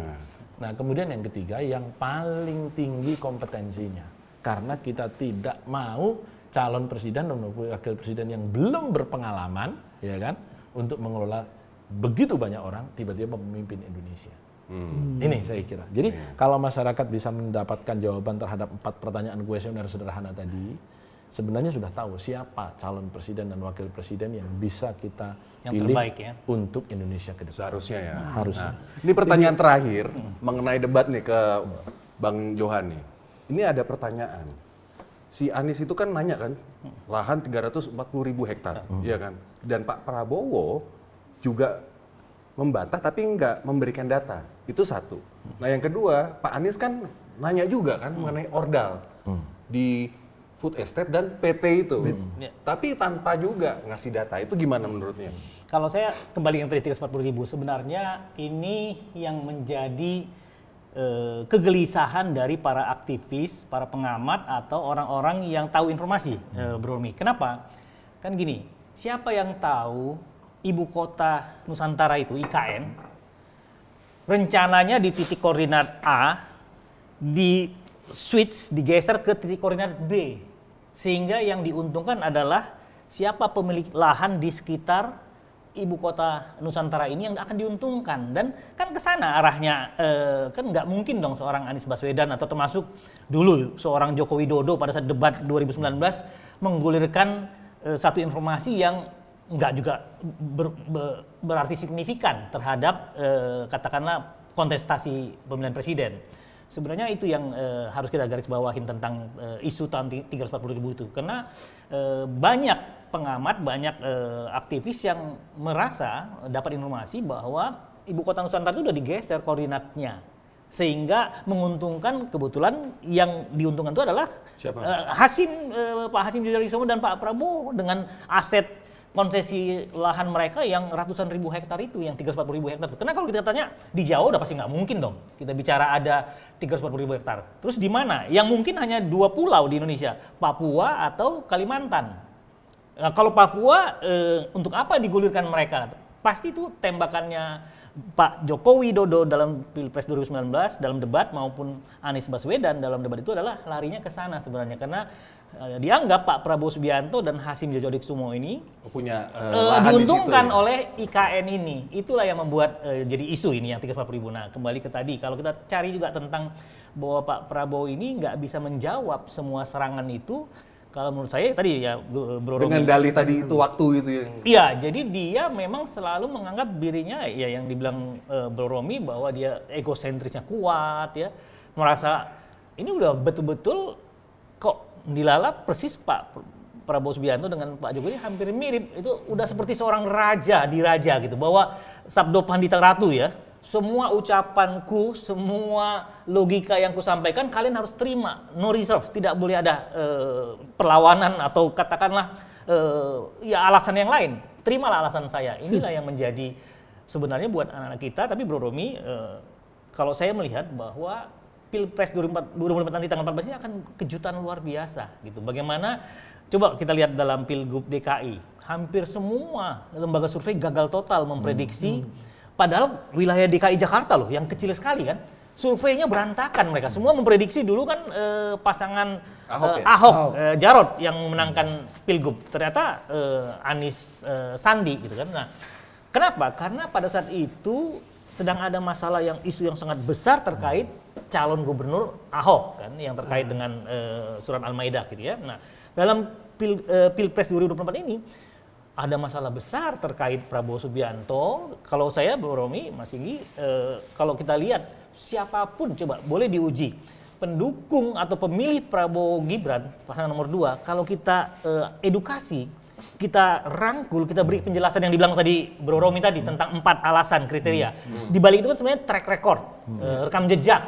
S1: Nah kemudian yang ketiga, yang paling tinggi kompetensinya, karena kita tidak mau calon presiden dan wakil presiden yang belum berpengalaman, ya kan, untuk mengelola begitu banyak orang tiba-tiba memimpin Indonesia. Ini saya kira. Jadi kalau masyarakat bisa mendapatkan jawaban terhadap 4 pertanyaan kuesioner sederhana tadi, sebenarnya sudah tahu siapa calon presiden dan wakil presiden yang bisa kita
S2: Yang
S1: pilih
S2: terbaik ya.
S1: untuk Indonesia ke depan.
S5: Seharusnya ya.
S1: Harusnya.
S5: Nah, ini pertanyaan terakhir mengenai debat nih ke Bang Johan nih. Ini ada pertanyaan. Si Anies itu kan nanya kan, lahan 340.000 hektar, iya kan? Dan Pak Prabowo juga membantah tapi nggak memberikan data. Itu satu. Nah yang kedua, Pak Anies kan nanya juga kan mengenai ordal di food estate dan PT itu. Tapi tanpa juga ngasih data. Itu gimana menurutnya?
S2: Kalau saya kembali yang tadi 340.000, sebenarnya ini yang menjadi kegelisahan dari para aktivis, para pengamat atau orang-orang yang tahu informasi, Bro Romi. Kenapa? Kan gini, siapa yang tahu ibu kota Nusantara itu, IKN, rencananya di titik koordinat A, di switch, digeser ke titik koordinat B. Sehingga yang diuntungkan adalah siapa pemilik lahan di sekitar ibu kota Nusantara ini yang akan diuntungkan. Dan kan ke sana arahnya, kan nggak mungkin dong seorang Anies Baswedan atau termasuk dulu seorang Joko Widodo pada saat debat 2019 menggulirkan satu informasi yang nggak juga berarti signifikan terhadap katakanlah kontestasi pemilihan presiden. Sebenarnya itu yang harus kita garis bawahin tentang isu tahun 340.000 itu. Karena banyak pengamat, banyak aktivis yang merasa dapat informasi bahwa ibu kota Nusantara itu sudah digeser koordinatnya. Sehingga menguntungkan, kebetulan yang diuntungkan itu adalah Pak Hasim Jojokusumo dan Pak Prabowo dengan aset konsesi lahan mereka yang ratusan ribu hektar itu, yang 340.000 hektar. Karena kalau kita tanya di Jawa udah pasti nggak mungkin dong kita bicara ada 340.000 hektar. Terus di mana? Yang mungkin hanya 2 pulau di Indonesia, Papua atau Kalimantan. Nah, kalau Papua untuk apa digulirkan mereka? Pasti itu tembakannya Pak Joko Widodo dalam Pilpres 2019 dalam debat maupun Anies Baswedan dalam debat itu adalah larinya ke sana sebenarnya, karena dianggap Pak Prabowo Subianto dan Hasim Jojokusumo ini
S5: punya lahan
S2: diuntungkan
S5: di situ, ya?
S2: oleh IKN ini. Itulah yang membuat jadi isu ini yang 340.000. Nah, kembali ke tadi, kalau kita cari juga tentang bahwa Pak Prabowo ini nggak bisa menjawab semua serangan itu. Kalau menurut saya tadi ya Bro
S5: Dengan
S2: Romi,
S5: dalih tadi itu waktu itu yang
S2: iya, jadi dia memang selalu menganggap dirinya ya yang dibilang Bro Romi bahwa dia egosentrisnya kuat ya, merasa ini udah betul-betul kok dilalap persis Pak Prabowo Subianto dengan Pak Jokowi hampir mirip. Itu udah seperti seorang raja gitu, bahwa Sabdo Pandita Ratu ya. Semua ucapanku, semua logika yang ku sampaikan kalian harus terima, no reserve, tidak boleh ada perlawanan atau katakanlah ya alasan yang lain. Terimalah alasan saya. Inilah yang menjadi sebenarnya buat anak-anak kita. Tapi Bro Romi, kalau saya melihat bahwa Pilpres 2024 nanti tanggal 14 ini akan kejutan luar biasa gitu. Bagaimana, coba kita lihat dalam Pilgub DKI, hampir semua lembaga survei gagal total memprediksi. Padahal wilayah DKI Jakarta loh, yang kecil sekali kan, surveinya berantakan mereka. Semua memprediksi dulu kan pasangan Ahok, Jarot yang memenangkan Pilgub. Ternyata Anies Sandi gitu kan. Nah, kenapa? Karena pada saat itu sedang ada masalah isu yang sangat besar terkait calon gubernur Ahok kan, yang terkait dengan surat Al-Maidah gitu ya. Nah, dalam Pilpres 2024 ini ada masalah besar terkait Prabowo Subianto. Kalau saya, Bro Romi, Mas Inggi, kalau kita lihat siapapun coba boleh diuji pendukung atau pemilih Prabowo Gibran pasangan nomor 2, kalau kita edukasi, kita rangkul, kita beri penjelasan yang dibilang tadi Bro Romi tadi tentang 4 alasan kriteria. Di balik itu kan sebenarnya track record, rekam jejak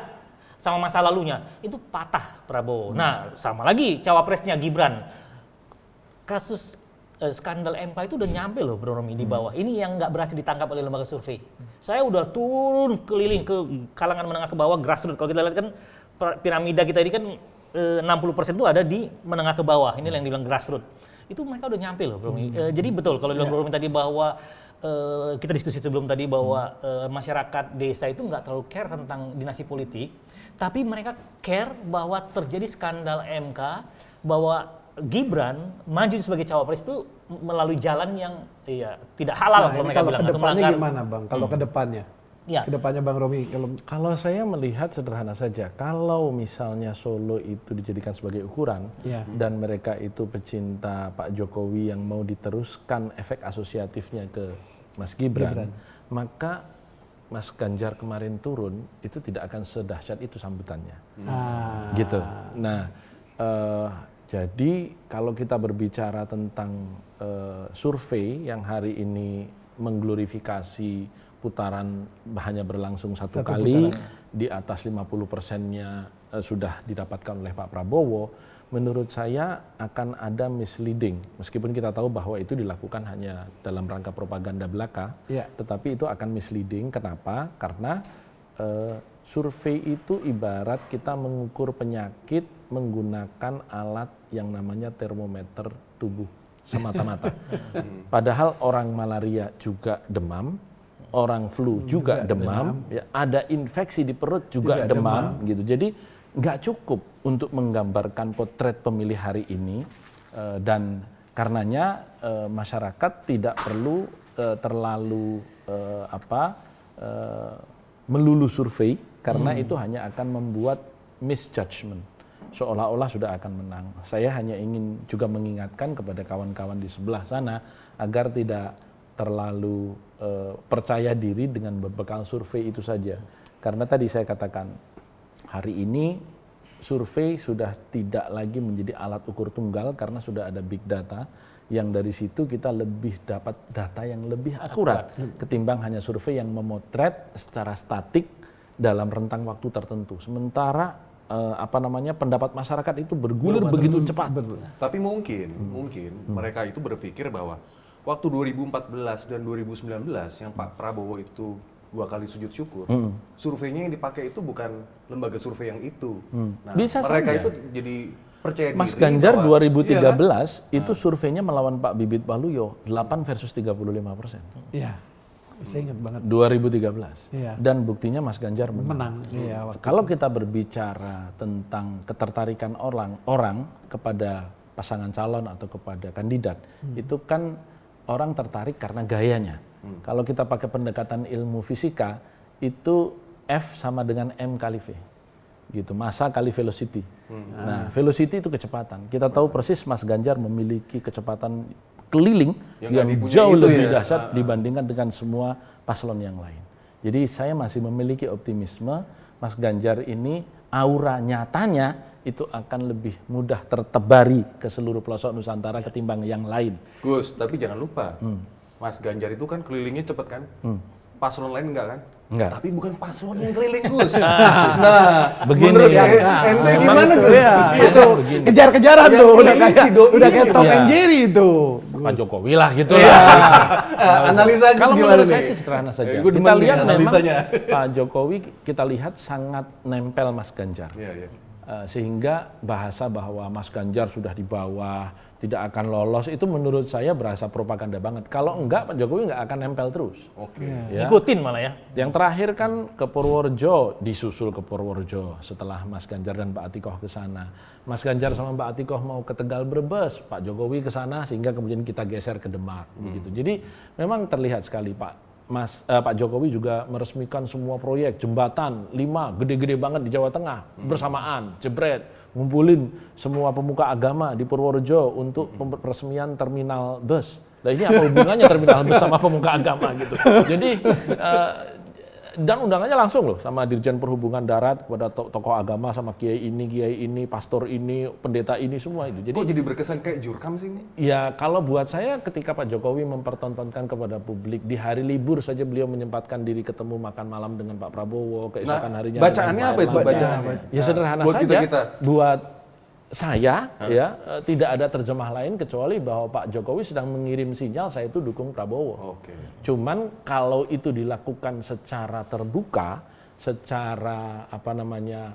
S2: sama masa lalunya itu patah Prabowo. Nah, sama lagi cawapresnya Gibran. Kasus skandal MK itu udah nyampe loh Bro Romi di bawah. Ini yang nggak berhasil ditangkap oleh lembaga survei. Saya udah turun keliling ke kalangan menengah ke bawah, grassroots. Kalau kita lihat kan piramida kita ini kan 60% itu ada di menengah ke bawah. Ini yang dibilang grassroots. Itu mereka udah nyampe loh Bro Romi. Jadi betul kalau bilang Bro Romi tadi bahwa kita diskusi sebelum tadi bahwa masyarakat desa itu nggak terlalu care tentang dinasti politik, tapi mereka care bahwa terjadi skandal MK, bahwa Gibran maju sebagai cawapres itu melalui jalan yang tidak halal kalau mereka bilang.
S6: Kalau kedepannya gimana Bang? Kalau kedepannya?
S2: Ya.
S6: Kedepannya Bang Romi,
S1: Kalau saya melihat sederhana saja, kalau misalnya Solo itu dijadikan sebagai ukuran dan mereka itu pecinta Pak Jokowi yang mau diteruskan efek asosiatifnya ke Mas Gibran, maka Mas Ganjar kemarin turun itu tidak akan sedahsyat itu sambutannya, gitu. Nah, jadi kalau kita berbicara tentang survei yang hari ini mengglorifikasi putaran hanya berlangsung satu kali, di atas 50%-nya sudah didapatkan oleh Pak Prabowo, menurut saya akan ada misleading. Meskipun kita tahu bahwa itu dilakukan hanya dalam rangka propaganda belaka, tetapi itu akan misleading. Kenapa? Karena survei itu ibarat kita mengukur penyakit menggunakan alat yang namanya termometer tubuh semata-mata. Padahal orang malaria juga demam, orang flu juga demam. Ya, ada infeksi di perut juga demam gitu. Jadi nggak cukup untuk menggambarkan potret pemilih hari ini, dan karenanya masyarakat tidak perlu terlalu melulu survei, karena itu hanya akan membuat misjudgment, seolah-olah sudah akan menang. Saya hanya ingin juga mengingatkan kepada kawan-kawan di sebelah sana agar tidak terlalu percaya diri dengan berbekal survei itu saja. Karena tadi saya katakan, hari ini survei sudah tidak lagi menjadi alat ukur tunggal karena sudah ada big data yang dari situ kita lebih dapat data yang lebih akurat ketimbang hanya survei yang memotret secara statik dalam rentang waktu tertentu. Sementara pendapat masyarakat itu bergulir begitu cepat.
S5: Tapi mungkin mereka itu berpikir bahwa waktu 2014 dan 2019 yang Pak Prabowo itu 2 kali sujud syukur, surveinya yang dipakai itu bukan lembaga survei yang itu. Nah,
S1: bisa
S5: mereka
S1: saja.
S5: itu jadi percaya diri.
S1: Mas Ganjar
S5: bahwa,
S1: 2013 itu surveinya melawan Pak Bibit Waluyo 8 versus 35%.
S6: Iya, saya ingat banget.
S1: 2013.
S6: Iya.
S1: Dan buktinya Mas Ganjar menang.
S6: Iya,
S1: Kalau kita berbicara tentang ketertarikan orang kepada pasangan calon atau kepada kandidat, itu kan orang tertarik karena gayanya. Kalau kita pakai pendekatan ilmu fisika, itu F sama dengan M kali V. Gitu, massa kali velocity. Nah, velocity itu kecepatan. Kita tahu persis Mas Ganjar memiliki kecepatan keliling yang jauh lebih dahsyat dibandingkan dengan semua paslon yang lain. Jadi saya masih memiliki optimisme Mas Ganjar ini aura nyatanya itu akan lebih mudah tertebari ke seluruh pelosok Nusantara ketimbang yang lain.
S5: Gus, tapi jangan lupa, Mas Ganjar itu kan kelilingnya cepet kan? Paslon lain enggak kan?
S1: Enggak.
S5: Tapi bukan paslon yang keliling, Gus. Nah,
S1: begini
S5: menurut
S1: ya.
S5: ente gimana, Gus?
S6: Itu kejar-kejaran
S5: Yang
S6: tuh, udah
S5: ini
S6: kayak
S5: si doi
S6: udah kayak
S5: gitu.
S6: Tom
S1: Iya.
S6: and Jerry itu.
S1: Pak Jokowi lah gitu lah.
S5: Analisa Gus
S1: Kalau
S5: gimana
S1: menurut
S5: nih?
S1: saya sih sederhana saja.
S5: Gue
S1: Kita lihat memang
S5: analisanya.
S1: Pak Jokowi kita lihat sangat nempel Mas Ganjar.
S5: Iya, iya.
S1: Sehingga bahasa bahwa Mas Ganjar sudah di bawah, tidak akan lolos, itu menurut saya berasa propaganda banget. Kalau enggak, Pak Jokowi nggak akan nempel terus.
S5: Oke.
S1: Ya.
S2: Ikutin malah ya.
S1: Yang terakhir kan ke Purworejo, disusul ke Purworejo setelah Mas Ganjar dan Pak Atikoh ke sana. Mas Ganjar sama Mbak Atikoh mau ke Tegal Brebes, Pak Jokowi ke sana sehingga kemudian kita geser ke Demak begitu. Jadi memang terlihat sekali Pak Jokowi juga meresmikan semua proyek jembatan 5 gede-gede banget di Jawa Tengah bersamaan, jebret, ngumpulin semua pemuka agama di Purworejo untuk peresmian terminal bus. Nah ini apa hubungannya terminal bus sama pemuka agama gitu. Jadi dan undangannya langsung loh sama Dirjen Perhubungan Darat kepada tokoh agama sama kiai ini, pastor ini, pendeta ini semua itu. Jadi
S5: Kok jadi berkesan kayak jurkam sih ini?
S1: ya kalau buat saya ketika Pak Jokowi mempertontonkan kepada publik di hari libur saja beliau menyempatkan diri ketemu makan malam dengan Pak Prabowo, keesokan harinya.
S5: bacaannya
S1: dengan Pak
S5: apa itu
S1: Erlangga.
S5: bacaannya?
S1: Ya sederhana
S5: Buat
S1: saja.
S5: kita-kita.
S1: Buat saya tidak ada terjemah lain kecuali bahwa Pak Jokowi sedang mengirim sinyal saya itu dukung Prabowo.
S5: Oke.
S1: Cuman kalau itu dilakukan secara terbuka, secara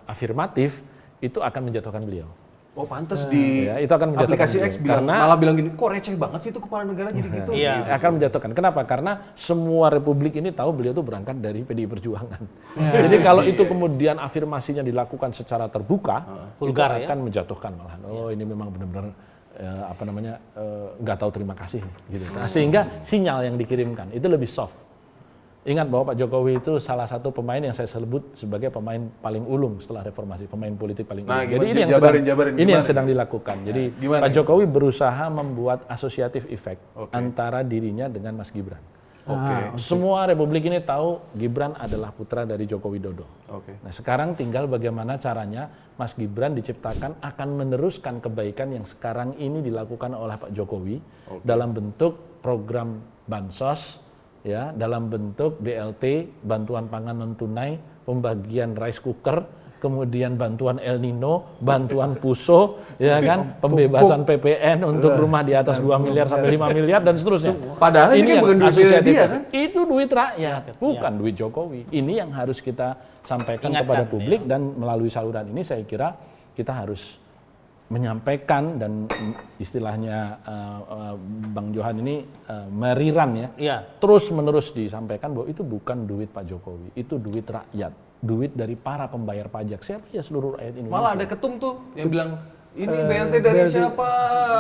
S1: afirmatif, itu akan menjatuhkan beliau.
S5: Oh pantes di
S1: Ya, itu akan menjatuhkan
S5: aplikasi
S1: beliau.
S5: X bilang,
S1: Karena-
S5: malah bilang gini, kok receh banget sih itu kepala negara jadi gitu.
S2: Iya.
S1: Akan menjatuhkan. Kenapa? Karena semua republik ini tahu beliau itu berangkat dari PDI Perjuangan. Jadi kalau itu kemudian afirmasinya dilakukan secara terbuka,
S2: Vulgar
S1: itu
S2: ya?
S1: akan menjatuhkan malahan. Oh ini memang benar-benar nggak tahu terima kasih gitu. Nah, sehingga sinyal yang dikirimkan itu lebih soft. Ingat bahwa Pak Jokowi itu salah satu pemain yang saya sebut sebagai pemain paling ulung setelah reformasi, pemain politik paling
S5: Nah,
S1: ulung.
S5: gimana?
S1: Jadi ini yang
S5: Jabarin,
S1: ini
S5: gimana
S1: yang sedang
S5: nih?
S1: dilakukan. Jadi
S5: gimana
S1: Pak
S5: nih?
S1: Jokowi berusaha membuat asosiatif effect
S5: Oke.
S1: antara dirinya dengan Mas Gibran.
S5: Oke.
S1: Semua republik ini tahu Gibran adalah putra dari Joko Widodo.
S5: Oke.
S1: Nah sekarang tinggal bagaimana caranya Mas Gibran diciptakan akan meneruskan kebaikan yang sekarang ini dilakukan oleh Pak Jokowi dalam bentuk program bansos, ya, dalam bentuk BLT, bantuan pangan non tunai, pembagian rice cooker, kemudian bantuan El Nino, bantuan PUSO, ya kan, pembebasan PPN untuk rumah di atas 2 miliar sampai 5 miliar dan seterusnya.
S5: Padahal ini kan
S1: yang
S5: bukan duit
S1: asosiatif
S5: dia,
S1: effect.
S5: kan?
S1: Itu duit rakyat, bukan duit Jokowi. Ini yang harus kita sampaikan
S2: Ingatkan,
S1: kepada publik dan melalui saluran ini saya kira kita harus menyampaikan dan istilahnya Bang Johan ini meriran ya.
S2: Iya.
S1: Terus menerus disampaikan bahwa itu bukan duit Pak Jokowi, itu duit rakyat, duit dari para pembayar pajak. Siapa ya seluruh rakyat Indonesia?
S5: Malah ada ketum tuh yang bilang, ini BLT dari siapa?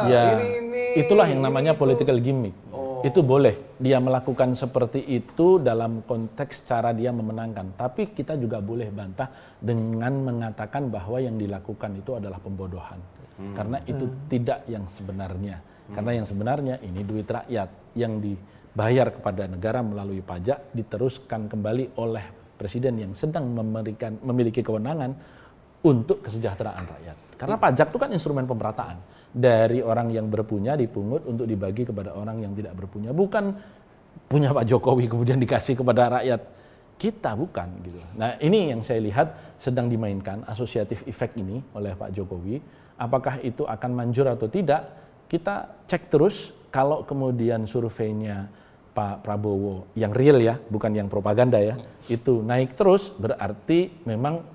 S1: Ya,
S5: Ini.
S1: itulah yang namanya
S5: itu.
S1: political gimmick. Itu boleh dia melakukan seperti itu dalam konteks cara dia memenangkan. Tapi kita juga boleh bantah dengan mengatakan bahwa yang dilakukan itu adalah pembodohan. Karena itu tidak yang sebenarnya. Karena yang sebenarnya ini duit rakyat yang dibayar kepada negara melalui pajak diteruskan kembali oleh presiden yang sedang memiliki kewenangan untuk kesejahteraan rakyat. Karena pajak itu kan instrumen pemerataan. Dari orang yang berpunya dipungut untuk dibagi kepada orang yang tidak berpunya. Bukan punya Pak Jokowi kemudian dikasih kepada rakyat kita, bukan gitu. Nah ini yang saya lihat sedang dimainkan asosiatif effect ini oleh Pak Jokowi. Apakah itu akan manjur atau tidak? Kita cek terus. Kalau kemudian surveinya Pak Prabowo yang real ya, bukan yang propaganda ya, itu naik terus, berarti memang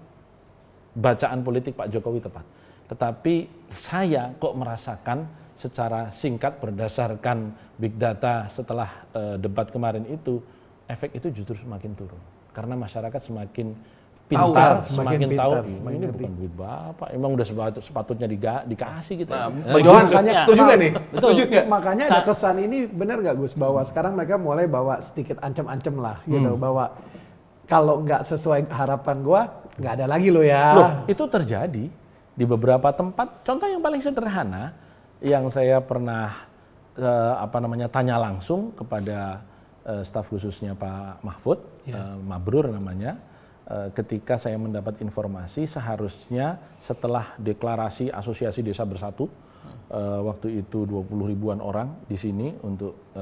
S1: bacaan politik Pak Jokowi tepat. Tetapi saya kok merasakan secara singkat berdasarkan big data setelah debat kemarin itu, efek itu justru semakin turun. Karena masyarakat semakin pintar, semakin tahu ini bukan duit Bapak, emang udah sepatutnya dikasih gitu.
S5: Nah, Bang Johan,
S6: makanya
S5: setuju nggak nih? Setuju nggak?
S6: Makanya ada kesan ini benar nggak Gus bahwa sekarang mereka mulai bawa sedikit ancam-ancam lah gitu bahwa kalau nggak sesuai harapan gua nggak ada lagi lo ya.
S1: Loh, itu terjadi di beberapa tempat. Contoh yang paling sederhana yang saya pernah tanya langsung kepada staf khususnya Pak Mahfud, Mabrur namanya. ketika saya mendapat informasi seharusnya setelah deklarasi Asosiasi Desa Bersatu, waktu itu 20 ribuan orang di sini untuk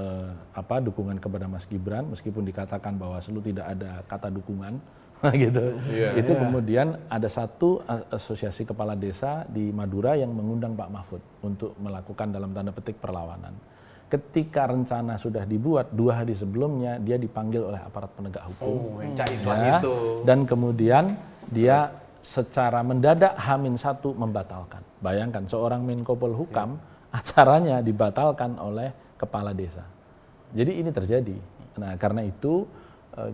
S1: dukungan kepada Mas Gibran, meskipun dikatakan bahwa selalu tidak ada kata dukungan, gitu. Itu kemudian ada satu asosiasi kepala desa di Madura yang mengundang Pak Mahfud untuk melakukan dalam tanda petik perlawanan. Ketika rencana sudah dibuat, 2 hari sebelumnya dia dipanggil oleh aparat penegak hukum.
S5: yang Cak Islah itu.
S1: Dan kemudian dia secara mendadak H-1 membatalkan. Bayangkan seorang Menko Polhukam acaranya dibatalkan oleh kepala desa. Jadi ini terjadi. Nah, karena itu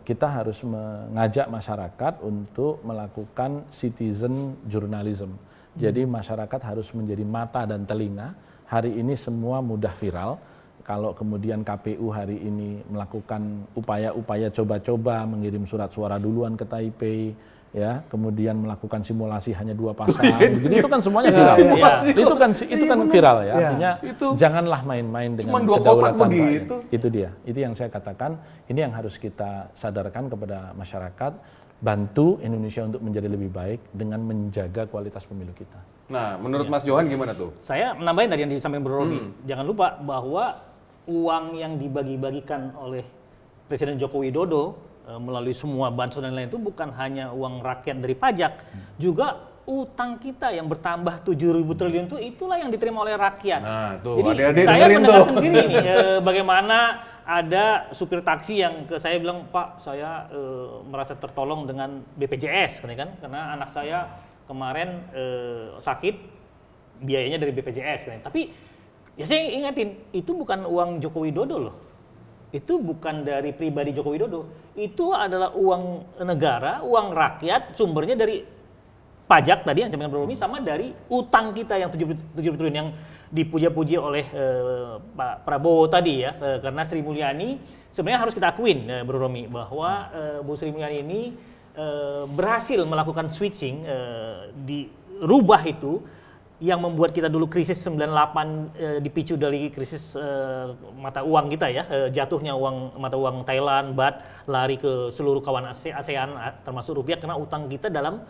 S1: kita harus mengajak masyarakat untuk melakukan citizen journalism. Jadi masyarakat harus menjadi mata dan telinga. Hari ini semua mudah viral. Kalau kemudian KPU hari ini melakukan upaya-upaya coba-coba mengirim surat suara duluan ke Taipei, ya, kemudian melakukan simulasi hanya 2 pasang, begitu, itu kan semuanya viral. Itu kan viral ya. Artinya janganlah main-main dengan kedaulatan rakyat. Itu dia. Itu yang saya katakan. Ini yang harus kita sadarkan kepada masyarakat. Bantu Indonesia untuk menjadi lebih baik dengan menjaga kualitas pemilu kita.
S5: Nah, menurut Mas Johan gimana tuh?
S2: Saya menambahin tadi yang disampaikan Bro Romi. Jangan lupa bahwa uang yang dibagi-bagikan oleh Presiden Joko Widodo melalui semua bansos dan lain itu bukan hanya uang rakyat dari pajak, juga utang kita yang bertambah 7.000 triliun itulah yang diterima oleh rakyat.
S5: Nah, tuh,
S2: jadi
S5: adik-adik
S2: saya
S5: dengerin
S2: mendengar
S5: tuh.
S2: sendiri nih bagaimana ada supir taksi yang ke saya bilang, Pak, saya merasa tertolong dengan BPJS, kan? Karena anak saya kemarin sakit, biayanya dari BPJS, kan? Tapi ya saya ingatin, itu bukan uang Joko Widodo loh. Itu bukan dari pribadi Joko Widodo. Itu adalah uang negara, uang rakyat, sumbernya dari pajak tadi yang saya bilang Romi, sama dari utang kita yang 70 triliun yang dipuja-puji oleh Pak Prabowo tadi ya. Karena Sri Mulyani sebenarnya harus kita akuin Bro Romi bahwa Bu Sri Mulyani ini berhasil melakukan switching, dirubah itu yang membuat kita dulu krisis 98 dipicu dari krisis mata uang kita ya, jatuhnya mata uang Thailand, baht, lari ke seluruh kawanan ASEAN termasuk rupiah karena utang kita dalam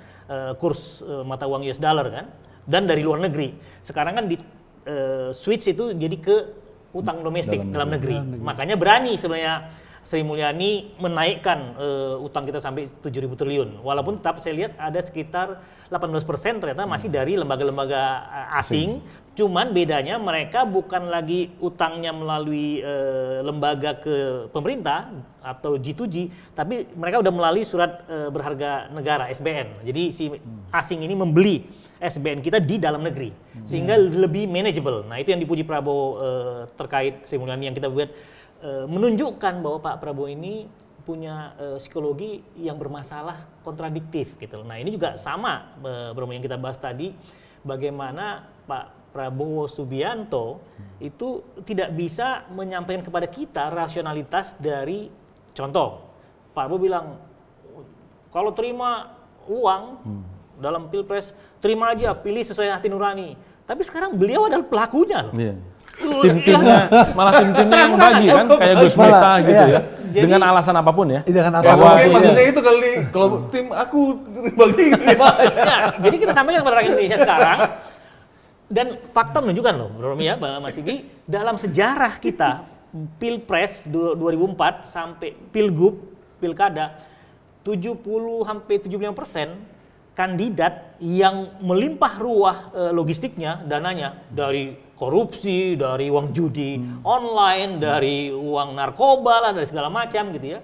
S2: kurs mata uang US dollar kan, dan dari luar negeri. Sekarang kan di switch itu jadi ke utang domestik dalam negeri. Makanya berani sebenarnya Sri Mulyani menaikkan utang kita sampai 7.000 triliun. Walaupun tetap saya lihat ada sekitar 18% ternyata masih dari lembaga-lembaga asing. Cuman bedanya mereka bukan lagi utangnya melalui lembaga ke pemerintah atau G2G, tapi mereka udah melalui surat berharga negara SBN. Jadi si asing ini membeli SBN kita di dalam negeri sehingga lebih manageable. Nah, itu yang dipuji Prabowo terkait Sri Mulyani yang kita buat menunjukkan bahwa Pak Prabowo ini punya psikologi yang bermasalah kontradiktif gitu. Nah, ini juga sama yang kita bahas tadi, bagaimana Pak Prabowo Subianto itu tidak bisa menyampaikan kepada kita rasionalitas dari contoh. Pak Prabowo bilang kalau terima uang dalam Pilpres terima aja, pilih sesuai hati nurani. Tapi sekarang beliau adalah pelakunya loh.
S1: Yeah. Tim-timnya malah tim-timnya yang bagi kan kayak Gus Miftah gitu ya.
S2: Jadi,
S1: dengan alasan apapun ya.
S6: Dengan
S5: Ya,
S6: alasan
S5: mungkin maksudnya itu kali kalau tim aku bagi
S2: ya, jadi kita sampaikan kepada rakyat Indonesia sekarang, dan fakta menunjukkan loh, Bro Romi ya, Mas Sigi, dalam sejarah kita Pilpres 2004 sampai Pilgub, Pilkada 70-75% kandidat yang melimpah ruah logistiknya, dananya dari korupsi, dari uang judi online, dari uang narkoba lah, dari segala macam gitu ya.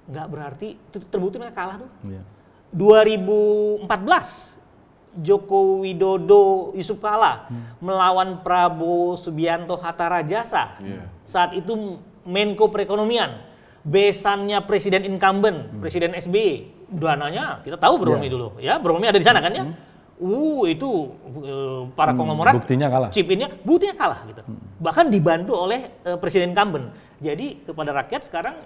S2: Nggak berarti itu terbukti mereka kalah tuh. Yeah. 2014 Joko Widodo Yusuf Kala melawan Prabowo Subianto Hatta Rajasa. Yeah. Saat itu Menko Perekonomian, besannya Presiden incumbent, Presiden SBY. Dananya kita tahu Bro Romi dulu ya, Bro Romi ada di sana kan ya. Itu para konglomerat
S1: buktinya kalah.
S2: Buktinya kalah gitu. Bahkan dibantu oleh Presiden incumbent. Jadi kepada rakyat sekarang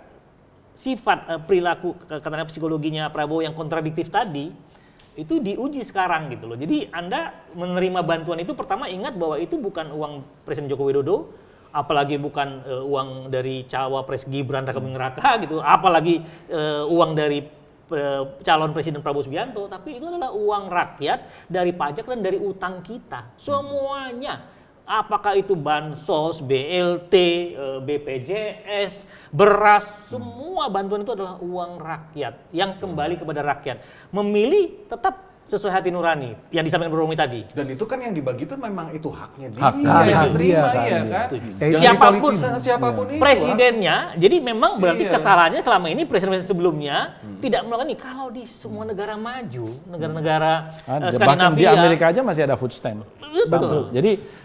S2: sifat perilaku katanya psikologinya Prabowo yang kontradiktif tadi itu diuji sekarang gitu loh. Jadi Anda menerima bantuan itu pertama ingat bahwa itu bukan uang Presiden Joko Widodo, apalagi bukan uang dari cawapres Gibran Raka Buming Raka gitu, apalagi uang dari calon Presiden Prabowo Subianto, tapi itu adalah uang rakyat dari pajak dan dari utang kita. Semuanya. Apakah itu bansos, BLT, BPJS, beras, semua bantuan itu adalah uang rakyat yang kembali kepada rakyat. Memilih tetap sesuai hati nurani yang disampaikan Bro Romi tadi.
S5: Dan itu kan yang dibagi itu memang itu haknya dia.
S1: Hak
S5: yang
S6: dia,
S5: terima
S6: kan.
S5: ya kan.
S2: Setuju.
S5: Siapapun,
S2: Siapapun.
S5: siapapun itu.
S2: Presidennya, jadi memang berarti
S5: Iya.
S2: kesalahannya selama ini presiden-presiden sebelumnya tidak melakukan ini. Kalau di semua negara maju, negara-negara
S1: Ada. Bahkan
S2: Skandinavia,
S1: di Amerika aja masih ada food stamp.
S2: betul.
S1: Jadi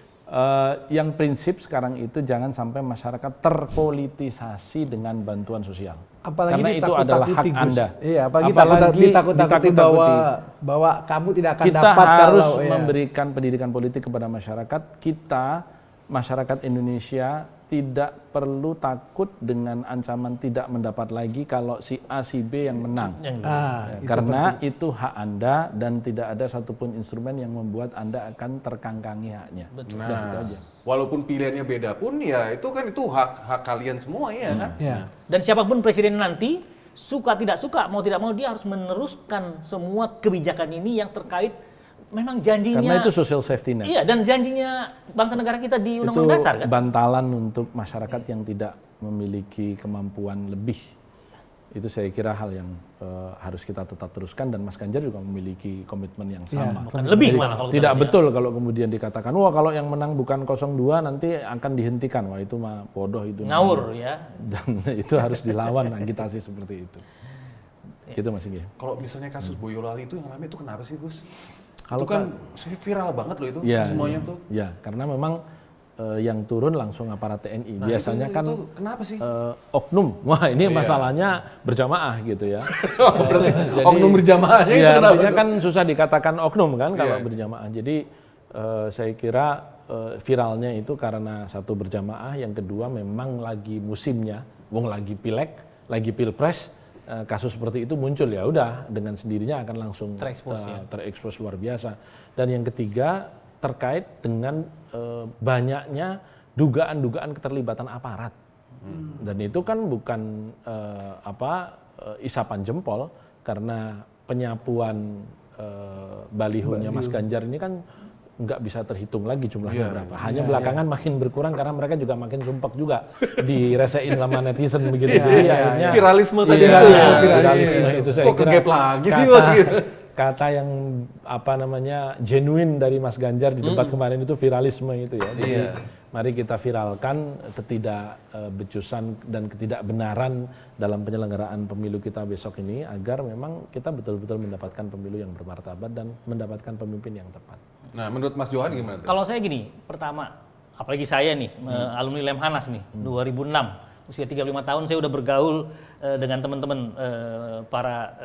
S1: yang prinsip sekarang itu jangan sampai masyarakat terpolitisasi dengan bantuan sosial.
S6: Apalagi
S1: karena itu adalah hak
S6: ditakut-takuti, Gus.
S1: Anda.
S6: Iya, apalagi
S1: Apalagi
S6: ditakut-takuti bahwa kamu tidak akan
S1: kita
S6: dapat
S1: harus
S6: kalau
S1: memberikan pendidikan politik kepada masyarakat. Kita, masyarakat Indonesia, tidak perlu takut dengan ancaman tidak mendapat lagi kalau si A, si B yang menang. Ya,
S6: itu
S1: karena itu hak Anda dan tidak ada satupun instrumen yang membuat Anda akan terkangkangi haknya. Udah, itu aja.
S5: Walaupun pilihannya beda pun ya itu kan itu hak kalian semua ya kan.
S6: Ya.
S2: Dan siapapun presiden nanti, suka tidak suka, mau tidak mau dia harus meneruskan semua kebijakan ini yang terkait memang janjinya.
S1: Karena itu social safety net.
S2: Iya, dan janjinya bangsa negara kita di
S1: Itu
S2: Undang-Undang Dasar kan.
S1: bantalan untuk masyarakat yang tidak memiliki kemampuan lebih. Itu saya kira hal yang harus kita tetap teruskan dan Mas Ganjar juga memiliki komitmen yang sama.
S2: Bukan lebih malah kalau kita
S1: Tidak
S2: lihat.
S1: betul kalau kemudian dikatakan, wah kalau yang menang bukan 02 nanti akan dihentikan. Wah itu mah bodoh itu.
S2: Ngawur ya.
S1: Dan itu harus dilawan agitasi seperti itu. Gitu Mas Inggi.
S5: Kalau misalnya kasus Boyolali itu yang rame itu kenapa sih Gus?
S1: Kalau
S5: itu kan viral banget loh itu
S1: Ya,
S5: semuanya tuh.
S1: Ya, karena memang yang turun langsung aparat TNI.
S5: Nah,
S1: Biasanya
S5: itu
S1: kan
S5: kenapa sih?
S1: oknum. Wah, ini
S5: Iya.
S1: masalahnya berjamaah gitu ya.
S5: Berarti
S1: Jadi-
S5: oknum berjamaahnya itu
S1: Ya,
S5: kenapa
S1: artinya
S5: tuh?
S1: kan susah dikatakan oknum kan kalau
S5: Iya.
S1: berjamaah. Jadi saya kira viralnya itu karena satu berjamaah, yang kedua memang lagi musimnya, wong lagi pileg, lagi pilpres, kasus seperti itu muncul, ya udah dengan sendirinya akan langsung terekspos luar biasa. Dan yang ketiga terkait dengan banyaknya dugaan-dugaan keterlibatan aparat. Dan itu kan bukan isapan jempol, karena penyapuan balihonya Mas Ganjar ini kan nggak bisa terhitung lagi jumlahnya berapa. Hanya belakangan makin berkurang karena mereka juga makin sumpek juga diresein sama netizen begitu. Jadi akhirnya
S5: Viralisme tadi
S1: iya,
S5: itu.
S1: viralisme itu saya
S5: Kok
S1: kira
S5: kegap lagi sih Wak, gitu?
S1: kata yang genuine dari Mas Ganjar di debat kemarin itu viralisme itu ya. Jadi mari kita viralkan ketidakbecusan dan ketidakbenaran dalam penyelenggaraan pemilu kita besok ini agar memang kita betul-betul mendapatkan pemilu yang bermartabat dan mendapatkan pemimpin yang tepat.
S5: Nah, menurut Mas Johan gimana tuh?
S2: Kalau saya gini, pertama, apalagi saya nih, alumni Lemhanas nih, 2006, usia 35 tahun saya udah bergaul dengan teman-teman para,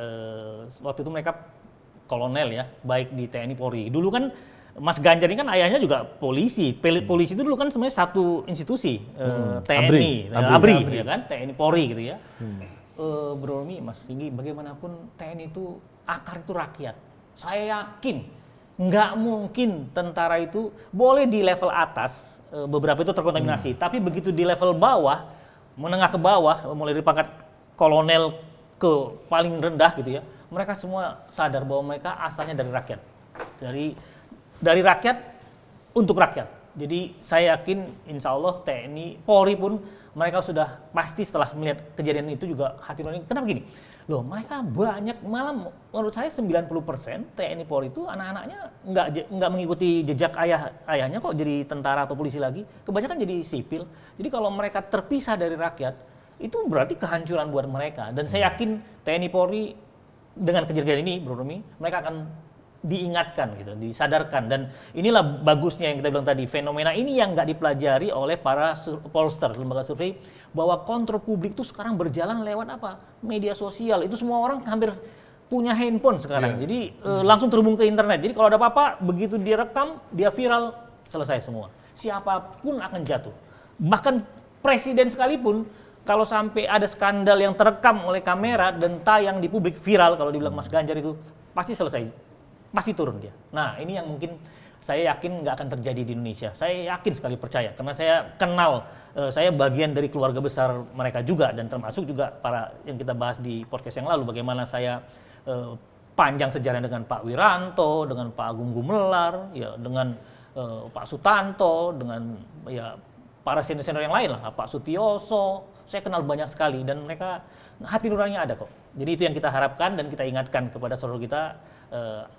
S2: waktu itu mereka kolonel ya, baik di TNI Polri. Dulu kan Mas Ganjar ini kan ayahnya juga polisi. Polisi itu dulu kan sebenarnya satu institusi, TNI, ABRI, ya kan, TNI Polri gitu ya. Bro Romi, Mas Inggi, bagaimanapun TNI itu akar itu rakyat. Saya yakin nggak mungkin tentara itu boleh di level atas, beberapa itu terkontaminasi, tapi begitu di level bawah, menengah ke bawah, mulai dari pangkat kolonel ke paling rendah gitu ya, mereka semua sadar bahwa mereka asalnya dari rakyat, dari rakyat untuk rakyat. Jadi saya yakin insya Allah TNI, Polri pun mereka sudah pasti setelah melihat kejadian itu juga hati nurani. Kenapa gini? Loh, mereka banyak, malah menurut saya 90% TNI Polri itu anak-anaknya nggak mengikuti jejak ayahnya kok jadi tentara atau polisi lagi. Kebanyakan jadi sipil. Jadi kalau mereka terpisah dari rakyat, itu berarti kehancuran buat mereka. Dan saya yakin TNI Polri dengan kejadian ini, Bro Romi, mereka akan diingatkan gitu, disadarkan. Dan inilah bagusnya yang kita bilang tadi, fenomena ini yang nggak dipelajari oleh para pollster, lembaga survei, bahwa kontrol publik itu sekarang berjalan lewat apa? Media sosial. Itu semua orang hampir punya handphone sekarang. Jadi langsung terhubung ke internet. Jadi kalau ada apa-apa, begitu dia rekam, dia viral, selesai semua. Siapapun akan jatuh. Bahkan presiden sekalipun, kalau sampai ada skandal yang terekam oleh kamera dan tayang di publik viral, kalau dibilang Mas Ganjar itu, pasti selesai. Pasti turun dia. Nah, ini yang mungkin saya yakin nggak akan terjadi di Indonesia. Saya yakin sekali percaya, karena saya kenal, saya bagian dari keluarga besar mereka juga, dan termasuk juga para yang kita bahas di podcast yang lalu, bagaimana saya panjang sejarah dengan Pak Wiranto, dengan Pak Agung Gumelar, ya, dengan Pak Sutanto, dengan ya para senior-senior yang lain lah, Pak Sutioso. Saya kenal banyak sekali, dan mereka hati nuraninya ada kok. Jadi itu yang kita harapkan dan kita ingatkan kepada saudara kita,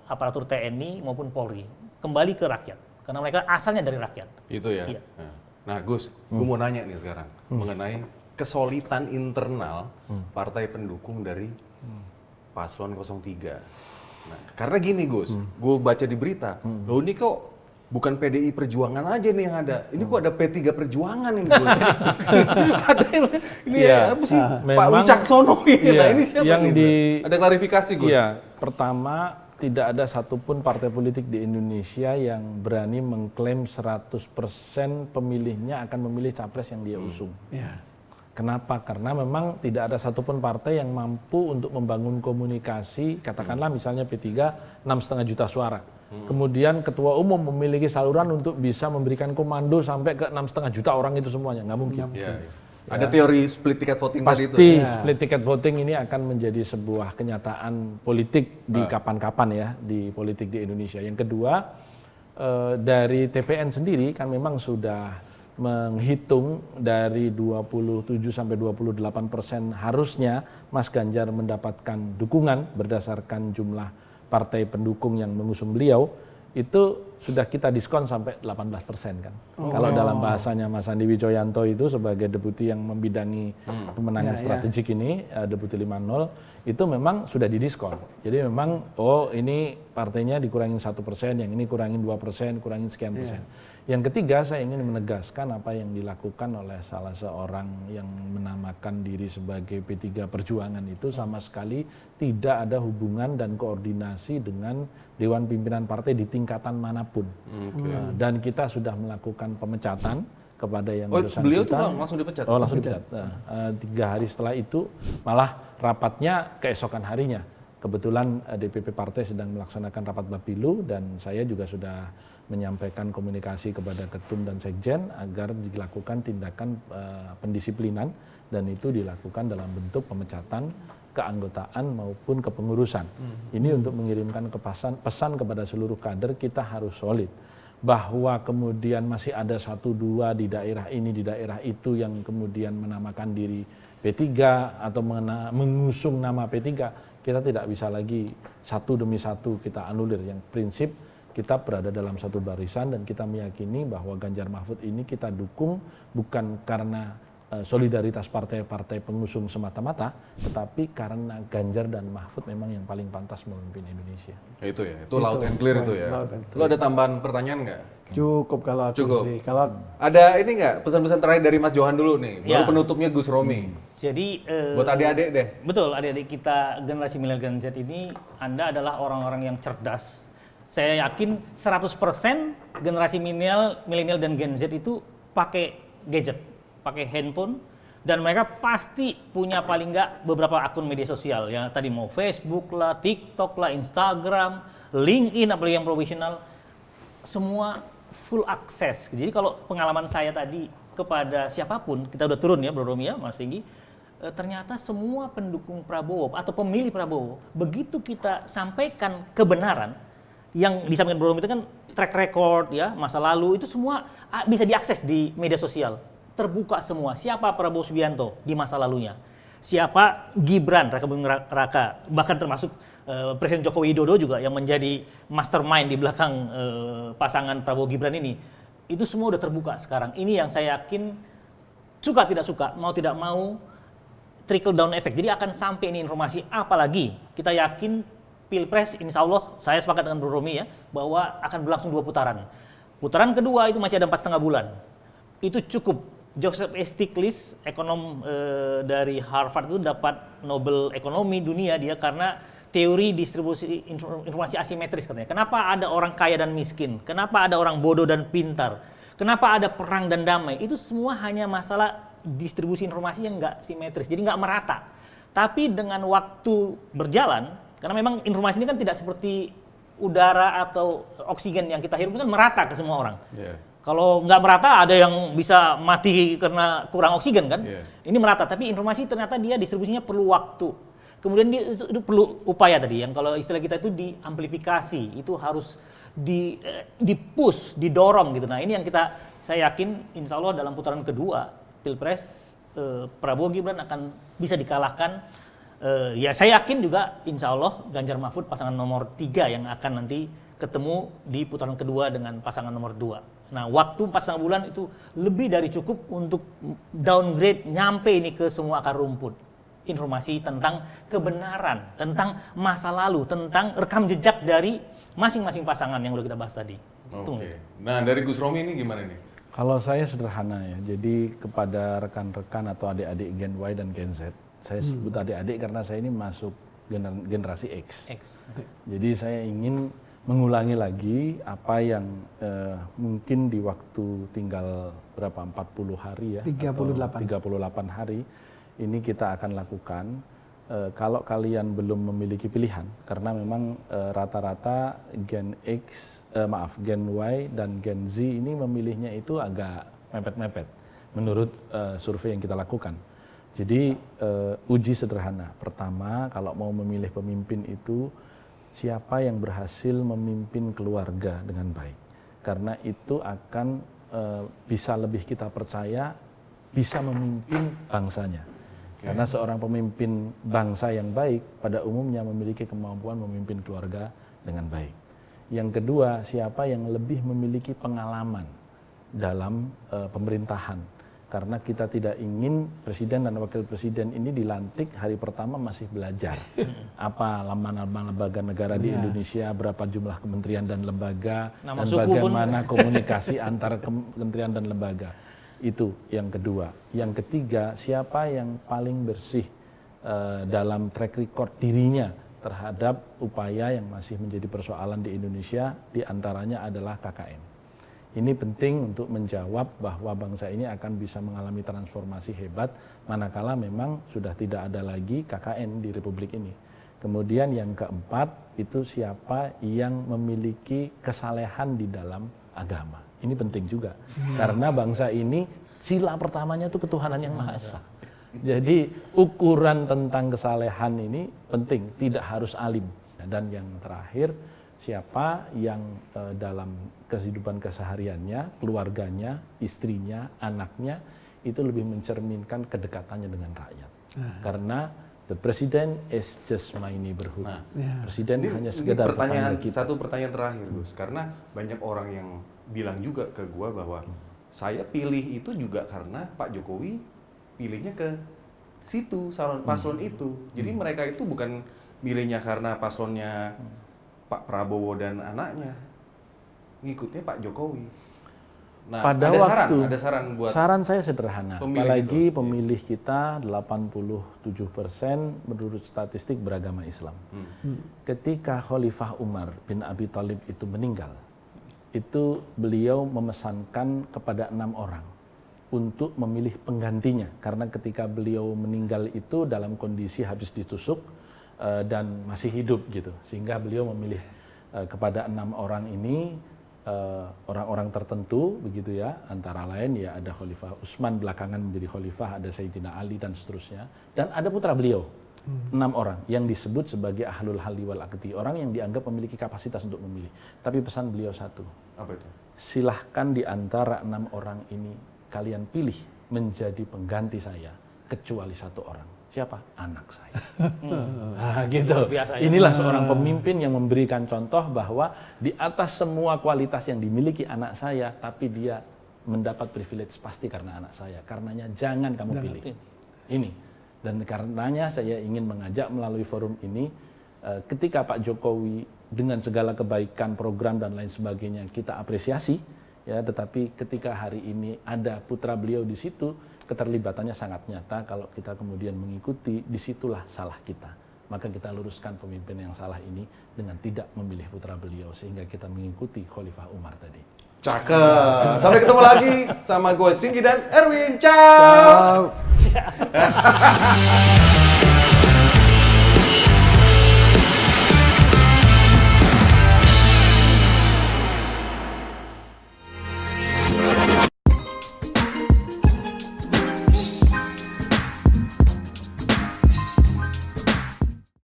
S2: aparatur TNI maupun Polri, kembali ke rakyat, karena mereka asalnya dari rakyat.
S5: Itu ya.
S2: Iya.
S5: Nah, Gus, gue mau nanya nih sekarang mengenai kesolidan internal partai pendukung dari Paslon 03. Nah, karena gini, Gus, gue baca di berita, loh ini kok bukan PDI Perjuangan aja nih yang ada. Ini kok ada P3 Perjuangan ini, Gus. Ada ini ya, apa sih? Pak
S1: memang-
S5: Wicaksono ini.
S1: Iya,
S5: Nah, ini siapa
S1: yang
S5: nih? Ada klarifikasi, Gus?
S1: Iya, pertama tidak ada satupun partai politik di Indonesia yang berani mengklaim 100% pemilihnya akan memilih capres yang dia usung.
S6: Ya.
S1: Kenapa? Karena memang tidak ada satupun partai yang mampu untuk membangun komunikasi, katakanlah misalnya P3 6,5 juta suara. Kemudian ketua umum memiliki saluran untuk bisa memberikan komando sampai ke 6,5 juta orang itu semuanya, nggak mungkin.
S5: Iya, iya. Ada teori split ticket voting tadi itu.
S1: Pasti split ticket voting ini akan menjadi sebuah kenyataan politik di kapan-kapan ya, di politik di Indonesia. Yang kedua, dari TPN sendiri kan memang sudah menghitung dari 27 sampai 28% harusnya Mas Ganjar mendapatkan dukungan berdasarkan jumlah partai pendukung yang mengusung beliau, itu sudah kita diskon sampai 18% kan. Kalau dalam bahasanya Mas Andi Wijoyanto itu sebagai deputi yang membidangi pemenangan strategik ini, deputi 50, itu memang sudah didiskon. Jadi memang, oh ini partainya dikurangin 1%, yang ini kurangin 2%, kurangin sekian persen. Yang ketiga, saya ingin menegaskan apa yang dilakukan oleh salah seorang yang menamakan diri sebagai P3 Perjuangan itu sama sekali tidak ada hubungan dan koordinasi dengan Dewan Pimpinan Partai di tingkatan manapun. Dan kita sudah melakukan pemecatan kepada yang bersangkutan.
S5: Beliau tuh langsung dipecat?
S1: Oh, langsung dipecat. 3 hari setelah itu malah rapatnya keesokan harinya. Kebetulan DPP Partai sedang melaksanakan rapat Bapilu dan saya juga sudah menyampaikan komunikasi kepada Ketum dan Sekjen agar dilakukan tindakan pendisiplinan dan itu dilakukan dalam bentuk pemecatan, keanggotaan maupun kepengurusan. Ini untuk mengirimkan pesan kepada seluruh kader kita harus solid. Bahwa kemudian masih ada 1-2 di daerah ini, di daerah itu yang kemudian menamakan diri P3 atau mengusung nama P3, kita tidak bisa lagi satu demi satu kita anulir. Yang prinsip kita berada dalam satu barisan dan kita meyakini bahwa Ganjar Mahfud ini kita dukung bukan karena solidaritas partai-partai pengusung semata-mata, tetapi karena Ganjar dan Mahfud memang yang paling pantas memimpin Indonesia.
S5: Itu ya, itu loud and clear itu ya. Lu ada tambahan pertanyaan nggak?
S6: Cukup kalau aku
S5: Cukup.
S6: sih. Kalau
S5: Ada ini nggak, pesan-pesan terakhir dari Mas Johan dulu nih, baru
S2: Ya.
S5: penutupnya Gus Romi.
S2: Jadi
S5: Buat adik-adik deh.
S2: betul, adik-adik kita generasi milenial Gen Z ini, Anda adalah orang-orang yang cerdas. Saya yakin 100% generasi milenial dan Gen Z itu pakai gadget, pakai handphone, dan mereka pasti punya paling nggak beberapa akun media sosial. Yang tadi mau Facebook lah, TikTok lah, Instagram, LinkedIn, apalagi yang profesional, semua full akses. Jadi kalau pengalaman saya tadi kepada siapapun, kita udah turun ya Bro Romi ya, Mas Tinggi, ternyata semua pendukung Prabowo atau pemilih Prabowo, begitu kita sampaikan kebenaran, yang disampaikan Bro Romi itu kan track record ya, masa lalu, itu semua bisa diakses di media sosial. Terbuka semua, siapa Prabowo Subianto di masa lalunya, siapa Gibran Raka Buming Raka, bahkan termasuk Presiden Joko Widodo juga yang menjadi mastermind di belakang pasangan Prabowo Gibran ini. Itu semua udah terbuka sekarang. Ini yang saya yakin, suka tidak suka, mau tidak mau, trickle down effect. Jadi akan sampai ini informasi, apalagi kita yakin Pilpres, insya Allah saya sepakat dengan Bro Romi ya, bahwa akan berlangsung 2 putaran. Putaran kedua itu masih ada 4,5 bulan. Itu cukup. Joseph Stiglitz, ekonom dari Harvard itu dapat Nobel Ekonomi dunia dia karena teori distribusi informasi asimetris katanya. Kenapa ada orang kaya dan miskin? Kenapa ada orang bodoh dan pintar? Kenapa ada perang dan damai? Itu semua hanya masalah distribusi informasi yang nggak simetris, jadi nggak merata. Tapi dengan waktu berjalan, karena memang informasi ini kan tidak seperti udara atau oksigen yang kita hirup kan merata ke semua orang.
S5: Iya.
S2: Kalau nggak merata, ada yang bisa mati karena kurang oksigen kan?
S5: Iya.
S2: Ini merata, tapi informasi ternyata dia distribusinya perlu waktu. Kemudian itu perlu upaya tadi, yang kalau istilah kita itu diamplifikasi, itu harus di-push, didorong gitu. Nah ini yang saya yakin insya Allah dalam putaran kedua Pilpres, Prabowo Gibran akan bisa dikalahkan. Ya saya yakin juga insya Allah Ganjar Mahfud pasangan nomor 3 yang akan nanti ketemu di putaran kedua dengan pasangan nomor 2. Nah waktu 4,5 bulan itu lebih dari cukup untuk downgrade nyampe ini ke semua akar rumput. Informasi tentang kebenaran, tentang masa lalu, tentang rekam jejak dari masing-masing pasangan yang udah kita bahas tadi.
S5: Oke. Nah dari Gus Romi ini gimana nih?
S1: Kalau saya sederhana ya, jadi kepada rekan-rekan atau adik-adik Gen Y dan Gen Z, saya sebut adik-adik karena saya ini masuk generasi X. Jadi saya ingin mengulangi lagi apa yang mungkin di waktu tinggal berapa 40 hari ya,
S6: 38
S1: hari ini kita akan lakukan. Kalau kalian belum memiliki pilihan, karena memang rata-rata Gen Y dan Gen Z ini memilihnya itu agak mepet-mepet menurut survei yang kita lakukan. Jadi uji sederhana. Pertama, kalau mau memilih pemimpin itu siapa yang berhasil memimpin keluarga dengan baik. Karena itu akan bisa lebih kita percaya bisa memimpin bangsanya. Karena seorang pemimpin bangsa yang baik pada umumnya memiliki kemampuan memimpin keluarga dengan baik. Yang kedua, siapa yang lebih memiliki pengalaman dalam pemerintahan. Karena kita tidak ingin presiden dan wakil presiden ini dilantik hari pertama masih belajar. Apa nama-nama lembaga negara di Indonesia, berapa jumlah kementerian dan lembaga, dan bagaimana komunikasi antara kementerian dan lembaga. Itu yang kedua. Yang ketiga, siapa yang paling bersih dalam track record dirinya terhadap upaya yang masih menjadi persoalan di Indonesia, diantaranya adalah KKN. Ini penting untuk menjawab bahwa bangsa ini akan bisa mengalami transformasi hebat manakala memang sudah tidak ada lagi KKN di Republik ini. Kemudian yang keempat, itu siapa yang memiliki kesalehan di dalam agama. Ini penting juga, karena bangsa ini sila pertamanya itu ketuhanan yang Maha Esa. Jadi ukuran tentang kesalehan ini penting, tidak harus alim. Dan yang terakhir, siapa yang dalam kehidupan kesehariannya, keluarganya, istrinya, anaknya, itu lebih mencerminkan kedekatannya dengan rakyat. Karena the president is just my neighborhood. Presiden hanya sekedar tetangga kita.
S5: Satu pertanyaan terakhir, Gus. Karena banyak orang yang bilang juga ke gua bahwa saya pilih itu juga karena Pak Jokowi pilihnya ke situ, paslon itu. Jadi mereka itu bukan milihnya karena paslonnya Pak Prabowo dan anaknya, ngikutnya Pak Jokowi. Nah,
S1: Pada
S5: ada saran buat
S1: saran saya sederhana,
S5: pemilih
S1: apalagi
S5: itu.
S1: pemilih kita 87% menurut statistik beragama Islam. Ketika Khalifah Umar bin Abi Thalib itu meninggal, itu beliau memesankan kepada 6 orang untuk memilih penggantinya, karena ketika beliau meninggal itu dalam kondisi habis ditusuk dan masih hidup gitu, sehingga beliau memilih kepada 6 orang ini orang-orang tertentu begitu ya, antara lain ya ada Khalifah Utsman belakangan menjadi khalifah, ada Sayyidina Ali dan seterusnya, dan ada putra beliau 6 orang yang disebut sebagai ahlul halli wal aqdi, orang yang dianggap memiliki kapasitas untuk memilih. Tapi pesan beliau satu,
S5: apa itu?
S1: silahkan di antara 6 orang ini kalian pilih menjadi pengganti saya kecuali 1 orang. Siapa? Anak saya. Nah, gitu. Inilah seorang pemimpin yang memberikan contoh bahwa di atas semua kualitas yang dimiliki anak saya, tapi dia mendapat privilege pasti karena anak saya. Karenanya jangan kamu pilih. Ini. Dan karenanya saya ingin mengajak melalui forum ini, ketika Pak Jokowi dengan segala kebaikan, program dan lain sebagainya kita apresiasi, ya, tetapi ketika hari ini ada putra beliau di situ, keterlibatannya sangat nyata. Kalau kita kemudian mengikuti, disitulah salah kita. Maka kita luruskan pemimpin yang salah ini dengan tidak memilih putra beliau, sehingga kita mengikuti Khalifah Umar tadi.
S5: Cakep. Sampai ketemu lagi sama gue Singgi dan Erwin. Ciao.